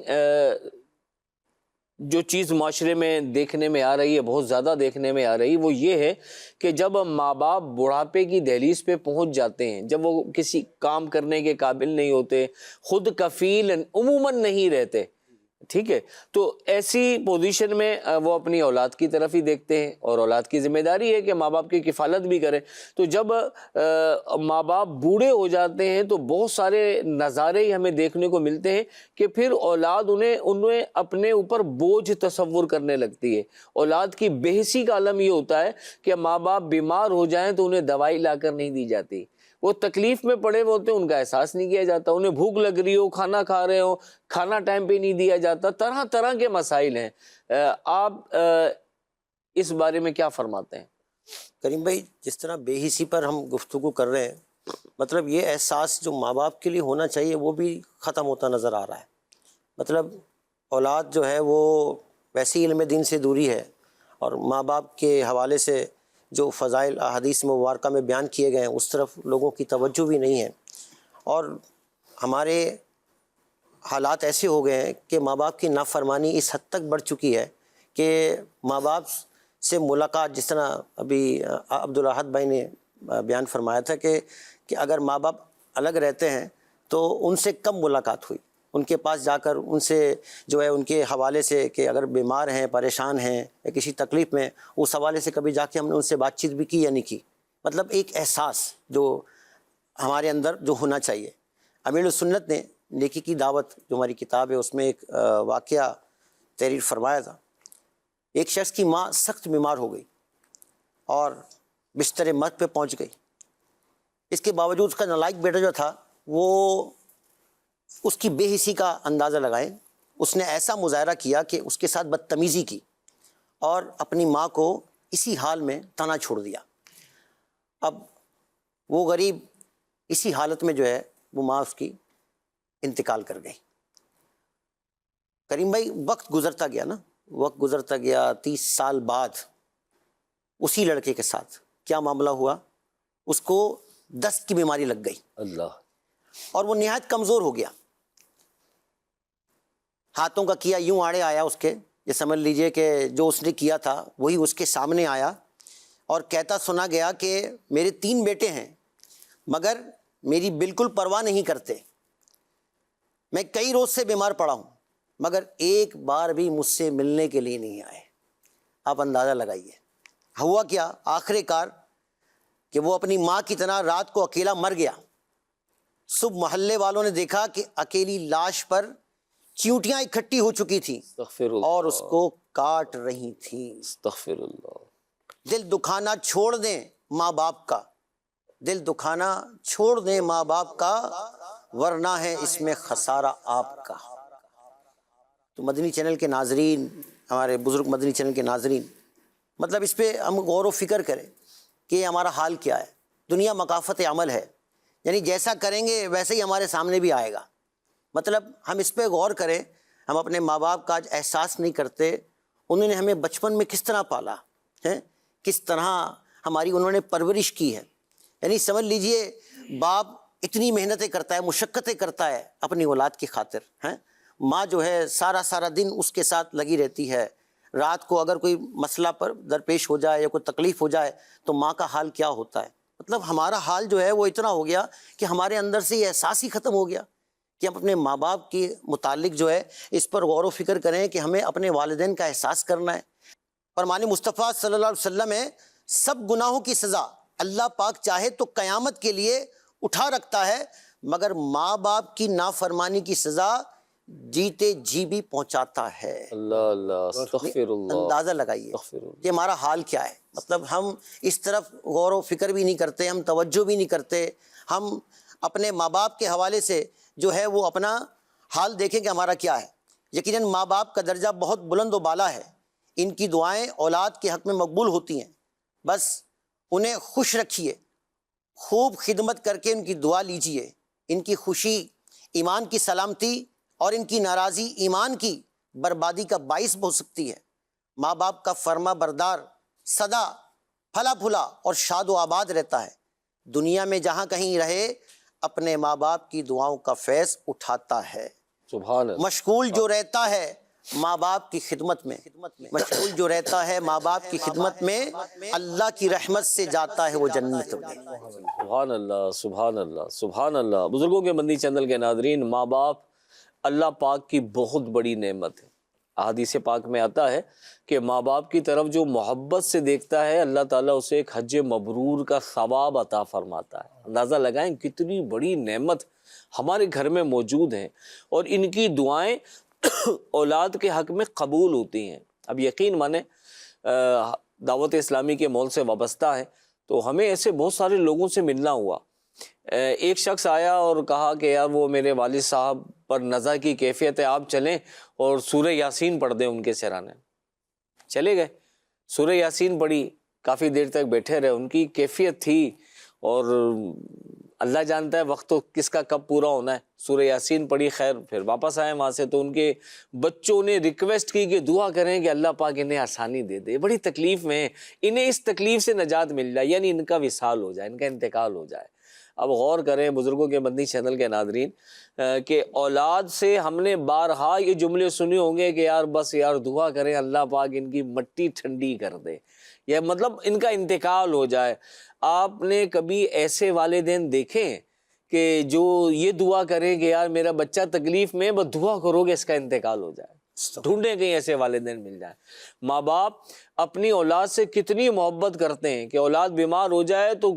جو چیز معاشرے میں دیکھنے میں آ رہی ہے، بہت زیادہ دیکھنے میں آ رہی ہے، وہ یہ ہے کہ جب ماں باپ بڑھاپے کی دہلیز پہ پہنچ جاتے ہیں، جب وہ کسی کام کرنے کے قابل نہیں ہوتے، خود کفیل عموماً نہیں رہتے، ٹھیک ہے، تو ایسی پوزیشن میں وہ اپنی اولاد کی طرف ہی دیکھتے ہیں، اور اولاد کی ذمہ داری ہے کہ ماں باپ کی کفالت بھی کرے۔ تو جب ماں باپ بوڑھے ہو جاتے ہیں تو بہت سارے نظارے ہی ہمیں دیکھنے کو ملتے ہیں کہ پھر اولاد انہیں اپنے اوپر بوجھ تصور کرنے لگتی ہے۔ اولاد کی بے حسی کا عالم یہ ہوتا ہے کہ ماں باپ بیمار ہو جائیں تو انہیں دوائی لا کر نہیں دی جاتی، وہ تکلیف میں پڑے ہوئے ہوتے ہیں، ان کا احساس نہیں کیا جاتا، انہیں بھوک لگ رہی ہو، کھانا کھا رہے ہو، کھانا ٹائم پہ نہیں دیا جاتا، طرح طرح کے مسائل ہیں۔ آپ اس بارے میں کیا فرماتے ہیں؟ کریم بھائی، جس طرح بے حسی پر ہم گفتگو کر رہے ہیں، مطلب یہ احساس جو ماں باپ کے لیے ہونا چاہیے وہ بھی ختم ہوتا نظر آ رہا ہے۔ مطلب اولاد جو ہے وہ ویسی علم دین سے دوری ہے، اور ماں باپ کے حوالے سے جو فضائل احادیث مبارکہ میں بیان کیے گئے ہیں اس طرف لوگوں کی توجہ بھی نہیں ہے، اور ہمارے حالات ایسے ہو گئے ہیں کہ ماں باپ کی نافرمانی اس حد تک بڑھ چکی ہے کہ ماں باپ سے ملاقات، جس طرح ابھی عبدالاحد بھائی نے بیان فرمایا تھا کہ اگر ماں باپ الگ رہتے ہیں تو ان سے کم ملاقات ہوئی، ان کے پاس جا کر ان سے جو ہے ان کے حوالے سے کہ اگر بیمار ہیں، پریشان ہیں یا کسی تکلیف میں، اس حوالے سے کبھی جا کے ہم نے ان سے بات چیت بھی کی یا نہیں کی۔ مطلب ایک احساس جو ہمارے اندر جو ہونا چاہیے۔ امیر السنت نے نیکی کی دعوت جو ہماری کتاب ہے اس میں ایک واقعہ تحریر فرمایا تھا۔ ایک شخص کی ماں سخت بیمار ہو گئی اور بستر موت پہ پہنچ گئی، اس کے باوجود اس کا نالائق بیٹا جو تھا وہ اس کی بے حسی کا اندازہ لگائیں، اس نے ایسا مظاہرہ کیا کہ اس کے ساتھ بدتمیزی کی اور اپنی ماں کو اسی حال میں تنا چھوڑ دیا۔ اب وہ غریب اسی حالت میں جو ہے وہ ماں اس کی انتقال کر گئی۔ کریم بھائی وقت گزرتا گیا نا، وقت گزرتا گیا، 30 سال بعد اسی لڑکے کے ساتھ کیا معاملہ ہوا، اس کو دست کی بیماری لگ گئی اللہ، اور وہ نہایت کمزور ہو گیا۔ ہاتھوں کا کیا یوں آڑے آیا اس کے، یہ سمجھ لیجئے کہ جو اس نے کیا تھا وہی اس کے سامنے آیا، اور کہتا سنا گیا کہ میرے 3 بیٹے ہیں مگر میری بالکل پرواہ نہیں کرتے، میں کئی روز سے بیمار پڑا ہوں مگر ایک بار بھی مجھ سے ملنے کے لیے نہیں آئے۔ آپ اندازہ لگائیے ہوا کیا، آخر کار کہ وہ اپنی ماں کی طرح رات کو اکیلا مر گیا، صبح محلے والوں نے دیکھا کہ اکیلی لاش پر چیونٹیاں اکٹھی ہو چکی تھیں استغفر اللہ، اور اس کو کاٹ رہی تھیں۔ استغفر اللہ۔ دل دکھانا چھوڑ دیں ماں باپ کا، دل دکھانا چھوڑ دیں ماں باپ کا، ورنہ ہے اس میں خسارہ آپ کا۔ تو مدنی چینل کے ناظرین، ہمارے بزرگ مدنی چینل کے ناظرین، مطلب اس پہ ہم غور و فکر کریں کہ ہمارا حال کیا ہے۔ دنیا مکافت عمل ہے، یعنی جیسا کریں گے ویسے ہی ہمارے سامنے بھی آئے گا۔ مطلب ہم اس پہ غور کریں، ہم اپنے ماں باپ کا آج احساس نہیں کرتے، انہوں نے ہمیں بچپن میں کس طرح پالا ہے، کس طرح ہماری انہوں نے پرورش کی ہے۔ یعنی سمجھ لیجئے باپ اتنی محنتیں کرتا ہے، مشقتیں کرتا ہے اپنی اولاد کی خاطر ہیں، ماں جو ہے سارا دن اس کے ساتھ لگی رہتی ہے۔ رات کو اگر کوئی مسئلہ پر درپیش ہو جائے یا کوئی تکلیف ہو جائے تو ماں کا حال کیا ہوتا ہے۔ مطلب ہمارا حال جو ہے وہ اتنا ہو گیا کہ ہمارے اندر سے یہ احساس ہی ختم ہو گیا کہ ہم اپنے ماں باپ کے متعلق جو ہے اس پر غور و فکر کریں کہ ہمیں اپنے والدین کا احساس کرنا ہے۔ فرمان مصطفیٰ صلی اللہ علیہ وسلم ہے، سب گناہوں کی سزا اللہ پاک چاہے تو قیامت کے لیے اٹھا رکھتا ہے، مگر ماں باپ کی نافرمانی کی سزا جیتے جی بھی پہنچاتا ہے۔ اللہ اللہ، استغفر اللہ۔ اندازہ لگائیے استغفر اللہ۔ کہ ہمارا حال کیا ہے۔ مطلب ہم اس طرف غور و فکر بھی نہیں کرتے، ہم توجہ بھی نہیں کرتے، ہم اپنے ماں باپ کے حوالے سے جو ہے وہ اپنا حال دیکھیں کہ ہمارا کیا ہے۔ یقیناً ماں باپ کا درجہ بہت بلند و بالا ہے، ان کی دعائیں اولاد کے حق میں مقبول ہوتی ہیں، بس انہیں خوش رکھیے، خوب خدمت کر کے ان کی دعا لیجئے۔ ان کی خوشی ایمان کی سلامتی اور ان کی ناراضی ایمان کی بربادی کا باعث ہو سکتی ہے۔ ماں باپ کا فرما بردار سدا پھلا پھلا اور شاد و آباد رہتا ہے، دنیا میں جہاں کہیں رہے اپنے ماں باپ کی دعاؤں کا فیض اٹھاتا ہے۔ سبحان اللہ۔ مشغول جو رہتا ہے ماں باپ کی خدمت میں، مشغول جو رہتا ہے ماں باپ کی خدمت میں، اللہ کی رحمت سے جاتا ہے وہ جنت میں۔ سبحان اللہ، سبحان اللہ، سبحان اللہ۔ بزرگوں کے مدنی چینل کے ناظرین، ماں باپ اللہ پاک کی بہت بڑی نعمت ہے۔ احادیث پاک میں آتا ہے کہ ماں باپ کی طرف جو محبت سے دیکھتا ہے اللہ تعالیٰ اسے ایک حج مبرور کا ثواب عطا فرماتا ہے۔ اندازہ لگائیں کتنی بڑی نعمت ہمارے گھر میں موجود ہیں، اور ان کی دعائیں اولاد کے حق میں قبول ہوتی ہیں۔ اب یقین مانیں دعوت اسلامی کے مول سے وابستہ ہے تو ہمیں ایسے بہت سارے لوگوں سے ملنا ہوا۔ ایک شخص آیا اور کہا کہ یار وہ میرے والد صاحب پر نزع کی کیفیت ہے، آپ چلیں اور سورہ یاسین پڑھ دیں ان کے سرانے۔ چلے گئے، سورہ یاسین پڑھی، کافی دیر تک بیٹھے رہے۔ ان کی کیفیت تھی اور اللہ جانتا ہے وقت تو کس کا کب پورا ہونا ہے۔ سورہ یاسین پڑھی، خیر پھر واپس آئے وہاں سے تو ان کے بچوں نے ریکویسٹ کی کہ دعا کریں کہ اللہ پاک انہیں آسانی دے دے، بڑی تکلیف میں ہیں، انہیں اس تکلیف سے نجات مل جائے، یعنی ان کا وصال ہو جائے، ان کا انتقال ہو جائے۔ اب غور کریں بزرگوں کے مدنی چینل کے ناظرین کہ اولاد سے ہم نے بارہا یہ جملے سنے ہوں گے کہ یار بس یار دعا کریں اللہ پاک ان کی مٹی ٹھنڈی کر دے، یا مطلب ان کا انتقال ہو جائے۔ آپ نے کبھی ایسے والدین دیکھے کہ جو یہ دعا کریں کہ یار میرا بچہ تکلیف میں، بس دعا کرو کہ اس کا انتقال ہو جائے؟ ڈھونڈیں کہیں ایسے والدین مل جائیں۔ ماں باپ اپنی اولاد سے کتنی محبت کرتے ہیں کہ اولاد بیمار ہو جائے تو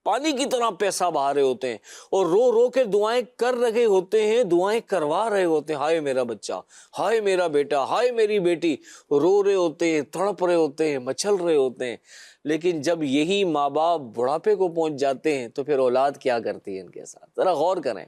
پانی کی طرح پیسہ بہا رہے ہوتے ہیں اور رو رو کے دعائیں کر رہے ہوتے ہیں، دعائیں کروا رہے ہوتے ہیں، ہائے میرا بچہ، ہائے میرا بیٹا، ہائے میری بیٹی، رو رہے ہوتے ہیں، تڑپ رہے ہوتے ہیں، مچل رہے ہوتے ہیں۔ لیکن جب یہی ماں باپ بڑھاپے کو پہنچ جاتے ہیں تو پھر اولاد کیا کرتی ہے ان کے ساتھ؟ ذرا غور کریں،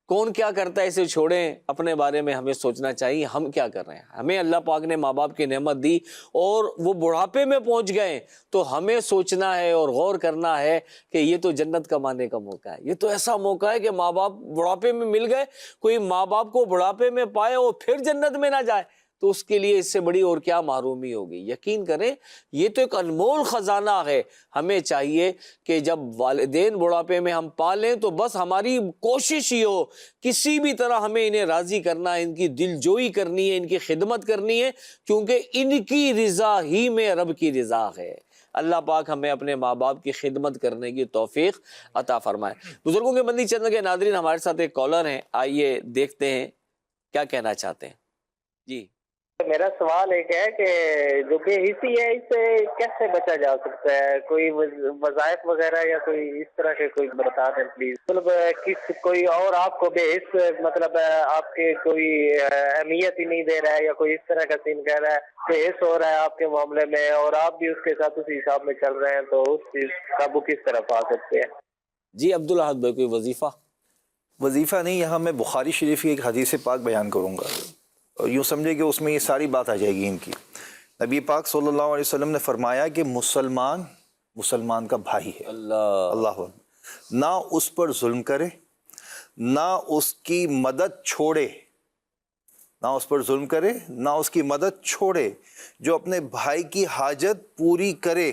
کون کیا کرتا ہے اسے چھوڑیں، اپنے بارے میں ہمیں سوچنا چاہیے ہم کیا کر رہے ہیں۔ ہمیں اللہ پاک نے ماں باپ کی نعمت دی اور وہ بڑھاپے میں پہنچ گئے تو ہمیں سوچنا ہے اور غور کرنا ہے کہ یہ تو جنت کمانے کا موقع ہے، یہ تو ایسا موقع ہے کہ ماں باپ بڑھاپے میں مل گئے، کوئی ماں باپ کو بڑھاپے میں پائے اور پھر جنت میں نہ جائے تو اس کے لیے اس سے بڑی اور کیا محرومی ہوگی۔ یقین کریں یہ تو ایک انمول خزانہ ہے۔ ہمیں چاہیے کہ جب والدین بڑھاپے میں ہم پالیں تو بس ہماری کوشش یہ ہو کسی بھی طرح ہمیں انہیں راضی کرنا ہے، ان کی دل جوئی کرنی ہے، ان کی خدمت کرنی ہے، کیونکہ ان کی رضا ہی میں رب کی رضا ہے۔ اللہ پاک ہمیں اپنے ماں باپ کی خدمت کرنے کی توفیق عطا فرمائے۔ بزرگوں کے مدنی چینل کے ناظرین، ہمارے ساتھ ایک کالر ہیں، آئیے دیکھتے ہیں کیا کہنا چاہتے ہیں۔ جی میرا سوال ایک ہے کہ جو بے حسی ہے اس سے کیسے بچا جا سکتا ہے؟ کوئی وظائف وغیرہ یا کوئی اس طرح کے کوئی بتا دیں پلیز. مطلب کوئی اور آپ کو بے حس مطلب آپ کے کوئی اہمیت ہی نہیں دے رہا ہے یا کوئی اس طرح کا سین کہہ رہا ہے بے حس ہو رہا ہے آپ کے معاملے میں اور آپ بھی اس کے ساتھ اسی حساب میں چل رہے ہیں تو اس چیز قابو کس طرف آ سکتے ہیں؟ جی عبدالاحد بھائی کوئی وظیفہ؟ وظیفہ نہیں، یہاں میں بخاری شریف کی ایک حدیث پاک بیان کروں گا اور یوں سمجھے کہ اس میں یہ ساری بات آ جائے گی ان کی. نبی پاک صلی اللہ علیہ وسلم نے فرمایا کہ مسلمان کا بھائی ہے. اللہ نہ اس پر ظلم کرے، نہ اس کی مدد چھوڑے، نہ اس پر ظلم کرے نہ اس کی مدد چھوڑے. جو اپنے بھائی کی حاجت پوری کرے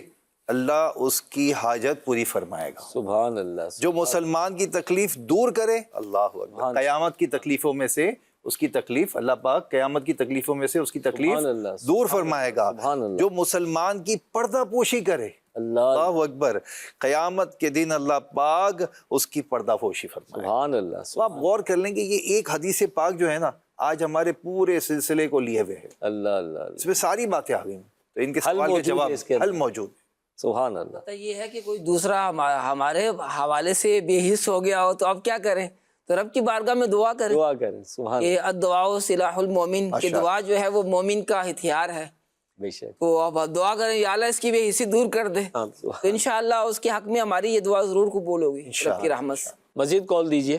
اللہ اس کی حاجت پوری فرمائے گا. سبحان اللہ. جو مسلمان کی تکلیف دور کرے، اللہ اکبر، قیامت کی تکلیفوں میں سے اس کی تکلیف اللہ پاک قیامت کی تکلیفوں میں سے اس کی تکلیف دور فرمائے گا. جو مسلمان کی پردہ پوشی کرے، اللہ اکبر، قیامت کے دن اللہ پاک اس کی پردہ پوشی فرمائے. سبحان اللہ. تو آپ غور کر لیں کہ یہ ایک حدیث پاک جو ہے نا آج ہمارے پورے سلسلے کو لیے ہوئے ہے. اللہ اللہ. اس میں ساری باتیں آ گئی تو ان کے سوال کے جواب حل موجود ہے. سبحان اللہ. یہ ہے کہ کوئی دوسرا ہمارے حوالے سے بے حس ہو گیا ہو تو اب کیا کریں؟ تو رب کی بارگاہ میں دعا کریں. دعا کریں. سبحان یہ الدعاء سلاح المومن، کہ دعا جو ہے وہ مومن کا ہتھیار ہے. بے شک. تو اب دعا کریں یا اللہ اس کی بے حسی دور کر دے، تو انشاءاللہ اس کے حق میں ہماری یہ دعا ضرور قبول ہوگی رب کی رحمت سے. مزید کال دیجئے.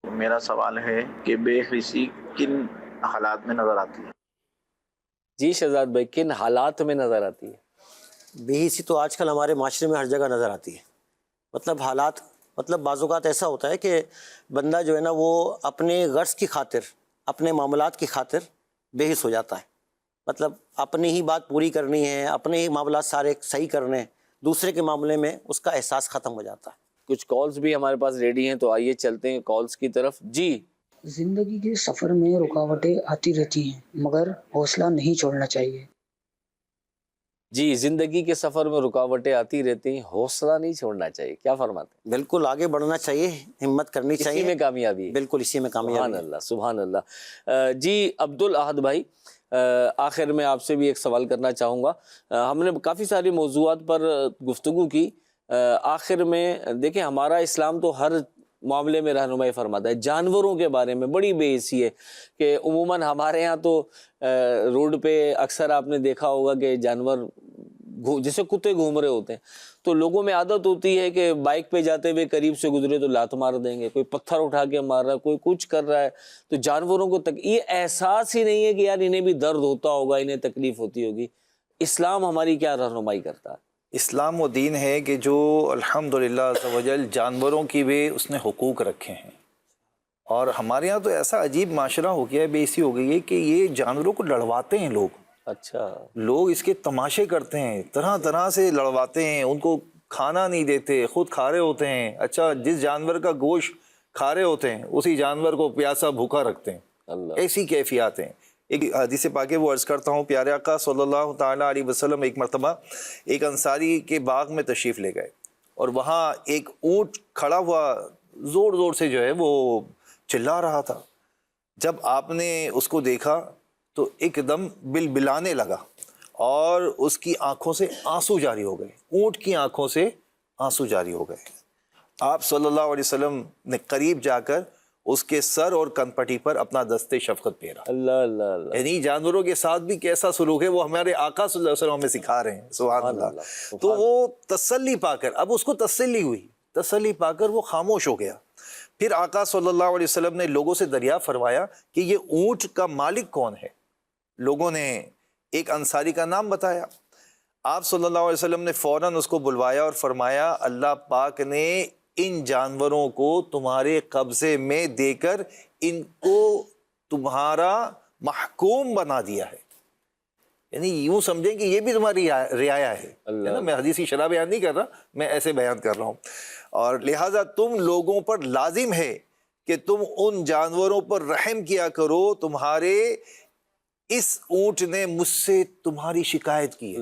میرا سوال ہے کہ بے حسی کن حالات میں نظر آتی ہے؟ جی شہزاد بھائی کن حالات میں نظر آتی ہے؟ بے حسی تو آج کل ہمارے معاشرے میں ہر جگہ نظر آتی ہے. مطلب حالات، مطلب بعض اوقات ایسا ہوتا ہے کہ بندہ جو ہے نا وہ اپنے غرض کی خاطر، اپنے معاملات کی خاطر بے حس ہو جاتا ہے. مطلب اپنی ہی بات پوری کرنی ہے، اپنے ہی معاملات سارے صحیح کرنے ہیں، دوسرے کے معاملے میں اس کا احساس ختم ہو جاتا ہے. کچھ کالز بھی ہمارے پاس ریڈی ہیں تو آئیے چلتے ہیں کالز کی طرف. جی. زندگی کے سفر میں رکاوٹیں آتی رہتی ہیں مگر حوصلہ نہیں چھوڑنا چاہیے. جی زندگی کے سفر میں رکاوٹیں آتی رہتی ہیں، حوصلہ نہیں چھوڑنا چاہیے. کیا فرماتے ہیں؟ بالکل آگے بڑھنا چاہیے، ہمت کرنی چاہیے، اسی میں کامیابی ہے. بالکل اسی میں کامیابی. سبحان اللہ. سبحان اللہ. جی عبدالاحد بھائی آخر میں آپ سے بھی ایک سوال کرنا چاہوں گا. ہم نے کافی ساری موضوعات پر گفتگو کی. آخر میں دیکھیں ہمارا اسلام تو ہر معاملے میں رہنمائی فرماتا ہے. جانوروں کے بارے میں بڑی بے حسی ہے کہ عموماً ہمارے ہاں تو روڈ پہ اکثر آپ نے دیکھا ہوگا کہ جانور جیسے کتے گھوم رہے ہوتے ہیں تو لوگوں میں عادت ہوتی ہے کہ بائک پہ جاتے ہوئے قریب سے گزرے تو لات مار دیں گے، کوئی پتھر اٹھا کے مار رہا ہے، کوئی کچھ کر رہا ہے. تو جانوروں کو یہ احساس ہی نہیں ہے کہ یار انہیں بھی درد ہوتا ہوگا، انہیں تکلیف ہوتی ہوگی. اسلام ہماری کیا رہنمائی کرتا ہے؟ اسلام وہ دین ہے کہ جو الحمدللہ عز و جل جانوروں کی بھی اس نے حقوق رکھے ہیں. اور ہمارے ہاں تو ایسا عجیب معاشرہ ہو گیا ہے، بے حسی ہو گئی ہے کہ یہ جانوروں کو لڑواتے ہیں لوگ. اچھا. لوگ اس کے تماشے کرتے ہیں، طرح طرح سے لڑواتے ہیں، ان کو کھانا نہیں دیتے، خود کھا رہے ہوتے ہیں. اچھا جس جانور کا گوشت کھا رہے ہوتے ہیں اسی جانور کو پیاسا بھوکا رکھتے ہیں. ایسی کیفیات ہیں. ایک حدیث پاک وہ عرض کرتا ہوں، پیارے آقا صلی اللہ تعالیٰ علیہ وسلم ایک مرتبہ ایک انصاری کے باغ میں تشریف لے گئے اور وہاں ایک اونٹ کھڑا ہوا زور زور سے جو ہے وہ چلا رہا تھا. جب آپ نے اس کو دیکھا تو ایک دم بلبلانے لگا اور اس کی آنکھوں سے آنسو جاری ہو گئے. اونٹ کی آنکھوں سے آنسو جاری ہو گئے. آپ صلی اللہ علیہ وسلم نے قریب جا کر اس کے سر اور کن پٹی پر اپنا دست شفقت پھیرا. اللہ اللہ اللہ. یعنی جانوروں کے ساتھ بھی کیسا سلوک ہے وہ ہمارے آقا صلی اللہ علیہ وسلم ہمیں سکھا رہے ہیں. سبحان اللہ. تو وہ تسلی پا کر، اب اس کو تسلی ہوئی، تسلی پا کر وہ خاموش ہو گیا. پھر آقا صلی اللہ علیہ وسلم نے لوگوں سے دریافت فرمایا کہ یہ اونٹ کا مالک کون ہے. لوگوں نے ایک انصاری کا نام بتایا. آپ صلی اللہ علیہ وسلم نے فوراً اس کو بلوایا اور فرمایا اللہ پاک نے ان جانوروں کو تمہارے قبضے میں دے کر ان کو تمہارا محکوم بنا دیا ہے. یعنی یوں سمجھیں کہ یہ بھی تمہاری رعایا ہے نا. میں حدیثی شرح بیان نہیں کر رہا، میں ایسے بیان کر رہا ہوں. اور لہٰذا تم لوگوں پر لازم ہے کہ تم ان جانوروں پر رحم کیا کرو. تمہارے اس اونٹ نے مجھ سے تمہاری شکایت کی ہے.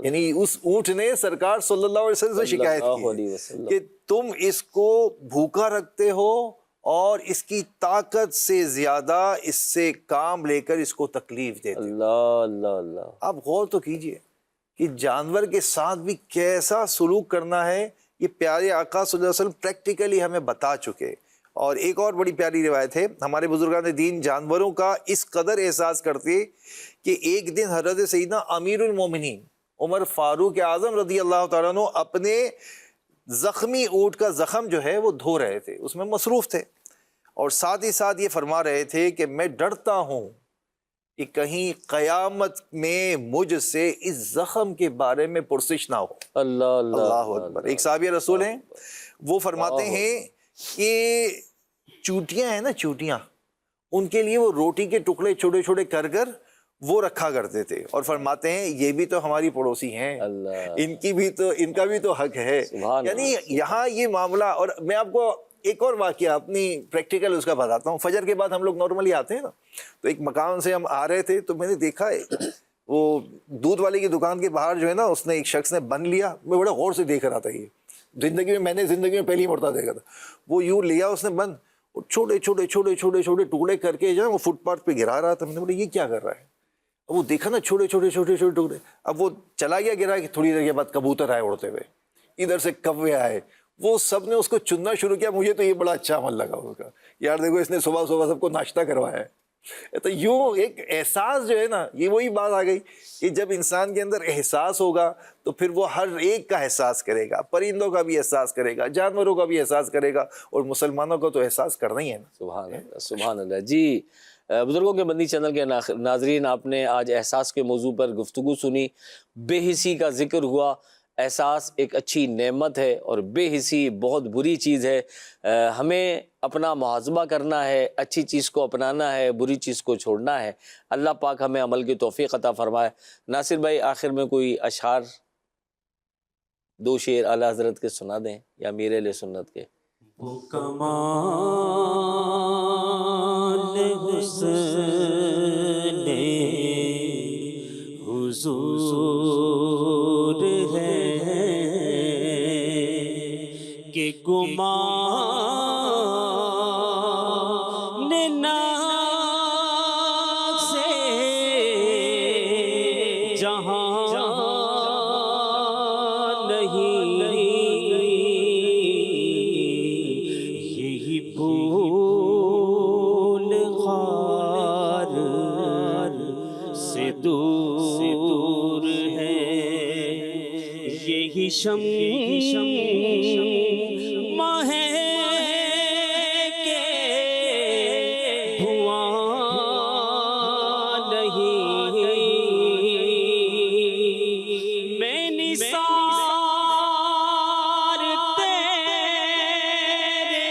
یعنی اس اونٹ نے سرکار صلی اللہ علیہ وسلم سے شکایت کی ہے کہ تم اس کو بھوکا رکھتے ہو اور اس کی طاقت سے زیادہ اس سے کام لے کر اس کو تکلیف دیتے. اللہ اللہ اللہ. آپ غور تو کیجئے کہ جانور کے ساتھ بھی کیسا سلوک کرنا ہے، یہ پیارے آقا صلی اللہ علیہ وسلم پریکٹیکلی ہمیں بتا چکے. اور ایک اور بڑی پیاری روایت ہے، ہمارے بزرگان دین جانوروں کا اس قدر احساس کرتے کہ ایک دن حضرت سیدنا امیر المومنین عمر فاروق اعظم رضی اللہ تعالیٰ عنہ اپنے زخمی اونٹ کا زخم جو ہے وہ دھو رہے تھے، اس میں مصروف تھے، اور ساتھ ہی ساتھ یہ فرما رہے تھے کہ میں ڈرتا ہوں کہ کہیں قیامت میں مجھ سے اس زخم کے بارے میں پرسش نہ ہو. اللہ اللہ اکبر. ایک صحابی رسول ہیں، وہ فرماتے ہیں کہ چوٹیاں ہیں نا، چوٹیاں، ان کے لیے وہ روٹی کے ٹکڑے چھوٹے چھوٹے کر کر وہ رکھا کرتے تھے، اور فرماتے ہیں یہ بھی تو ہماری پڑوسی ہیں، ان کا بھی تو حق ہے. یعنی یہاں یہ معاملہ. اور میں آپ کو ایک اور واقعہ اپنی پریکٹیکل اس کا بتاتا ہوں. فجر کے بعد ہم لوگ نارملی آتے ہیں نا، تو ایک مکان سے ہم آ رہے تھے، تو میں نے دیکھا وہ دودھ والے کی دکان کے باہر جو ہے نا، اس نے ایک شخص نے بن لیا. میں بڑا غور سے دیکھ رہا تھا، یہ زندگی میں پہلی مرتبہ دیکھا تھا. وہ یوں لیا اس نے بند، اور چھوٹے چھوٹے چھوٹے چھوٹے چھوٹے ٹکڑے کر کے جو ہے وہ فٹ پاتھ پہ گرا رہا تھا. میں نے بولا یہ کیا کر رہا ہے؟ اب وہ دیکھا نا چھوٹے چھوٹے چھوٹے چھوٹے ٹکڑے. اب وہ چلا گیا گرا کہ تھوڑی دیر کے بعد کبوتر آئے اڑتے ہوئے، ادھر سے کوے آئے، وہ سب نے اس کو چننا شروع کیا. مجھے تو یہ بڑا اچھا عمل لگا اس کا، یار دیکھو اس نے صبح صبح سب کو ناشتہ کروایا ہے. تو یوں ایک احساس جو ہے نا، یہ وہی بات آ گئی کہ جب انسان کے اندر احساس ہوگا تو پھر وہ ہر ایک کا احساس کرے گا، پرندوں کا بھی احساس کرے گا، جانوروں کا بھی احساس کرے گا، اور مسلمانوں کو تو احساس کرنا ہی ہے نا. سبحان اللہ سبحان اللہ. جی بزرگوں کے مدنی چینل کے ناظرین، آپ نے آج احساس کے موضوع پر گفتگو سنی. بے حسی کا ذکر ہوا. احساس ایک اچھی نعمت ہے اور بے حسی بہت بری چیز ہے. ہمیں اپنا محاسبہ کرنا ہے، اچھی چیز کو اپنانا ہے، بری چیز کو چھوڑنا ہے. اللہ پاک ہمیں عمل کی توفیق عطا فرمائے. ناصر بھائی آخر میں کوئی اشعار، 2 شعر اعلیٰ حضرت کے سنا دیں یا امیر اہل سنت کے. وہ کمال حسن حضور ہے کہ گمان سے جہاں نہیں، یہی پھول خار سے دور ہے، یہی شمع ہے کہ دھواں نہیں. میں نثار تیرے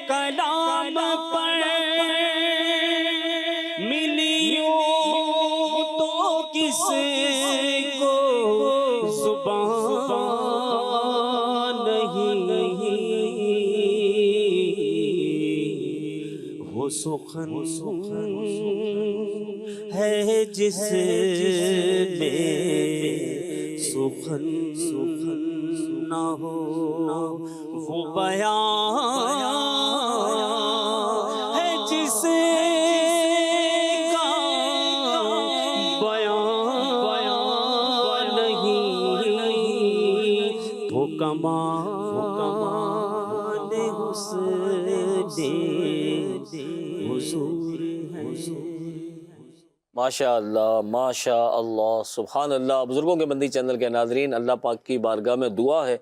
کلام پر ملیوں تو کس کو زبان نہیں. وہ سخن ہے جس میں سخن نہ ہو، وہ بیان ہے جس کا بیان نہیں. وہ کمال حسن حضور ہے. ماشاء اللہ ماشاء اللہ سبحان اللہ. بزرگوں کے مدنی چینل کے ناظرین، اللہ پاک کی بارگاہ میں دعا ہے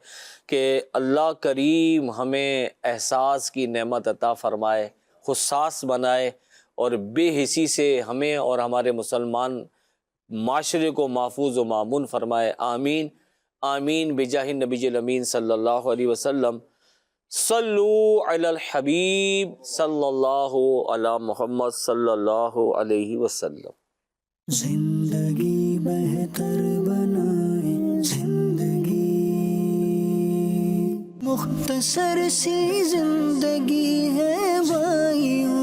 کہ اللہ کریم ہمیں احساس کی نعمت عطا فرمائے، حساس بنائے، اور بے حسی سے ہمیں اور ہمارے مسلمان معاشرے کو محفوظ و مامون فرمائے. آمین آمین بجاہ النبی الامین صلی اللہ علیہ وسلم. صلو علی الحبیب صلی اللہ علی محمد صلی اللہ علیہ وسلم. زندگی بہتر بنائے زندگی، مختصر سی زندگی ہے بھائیوں،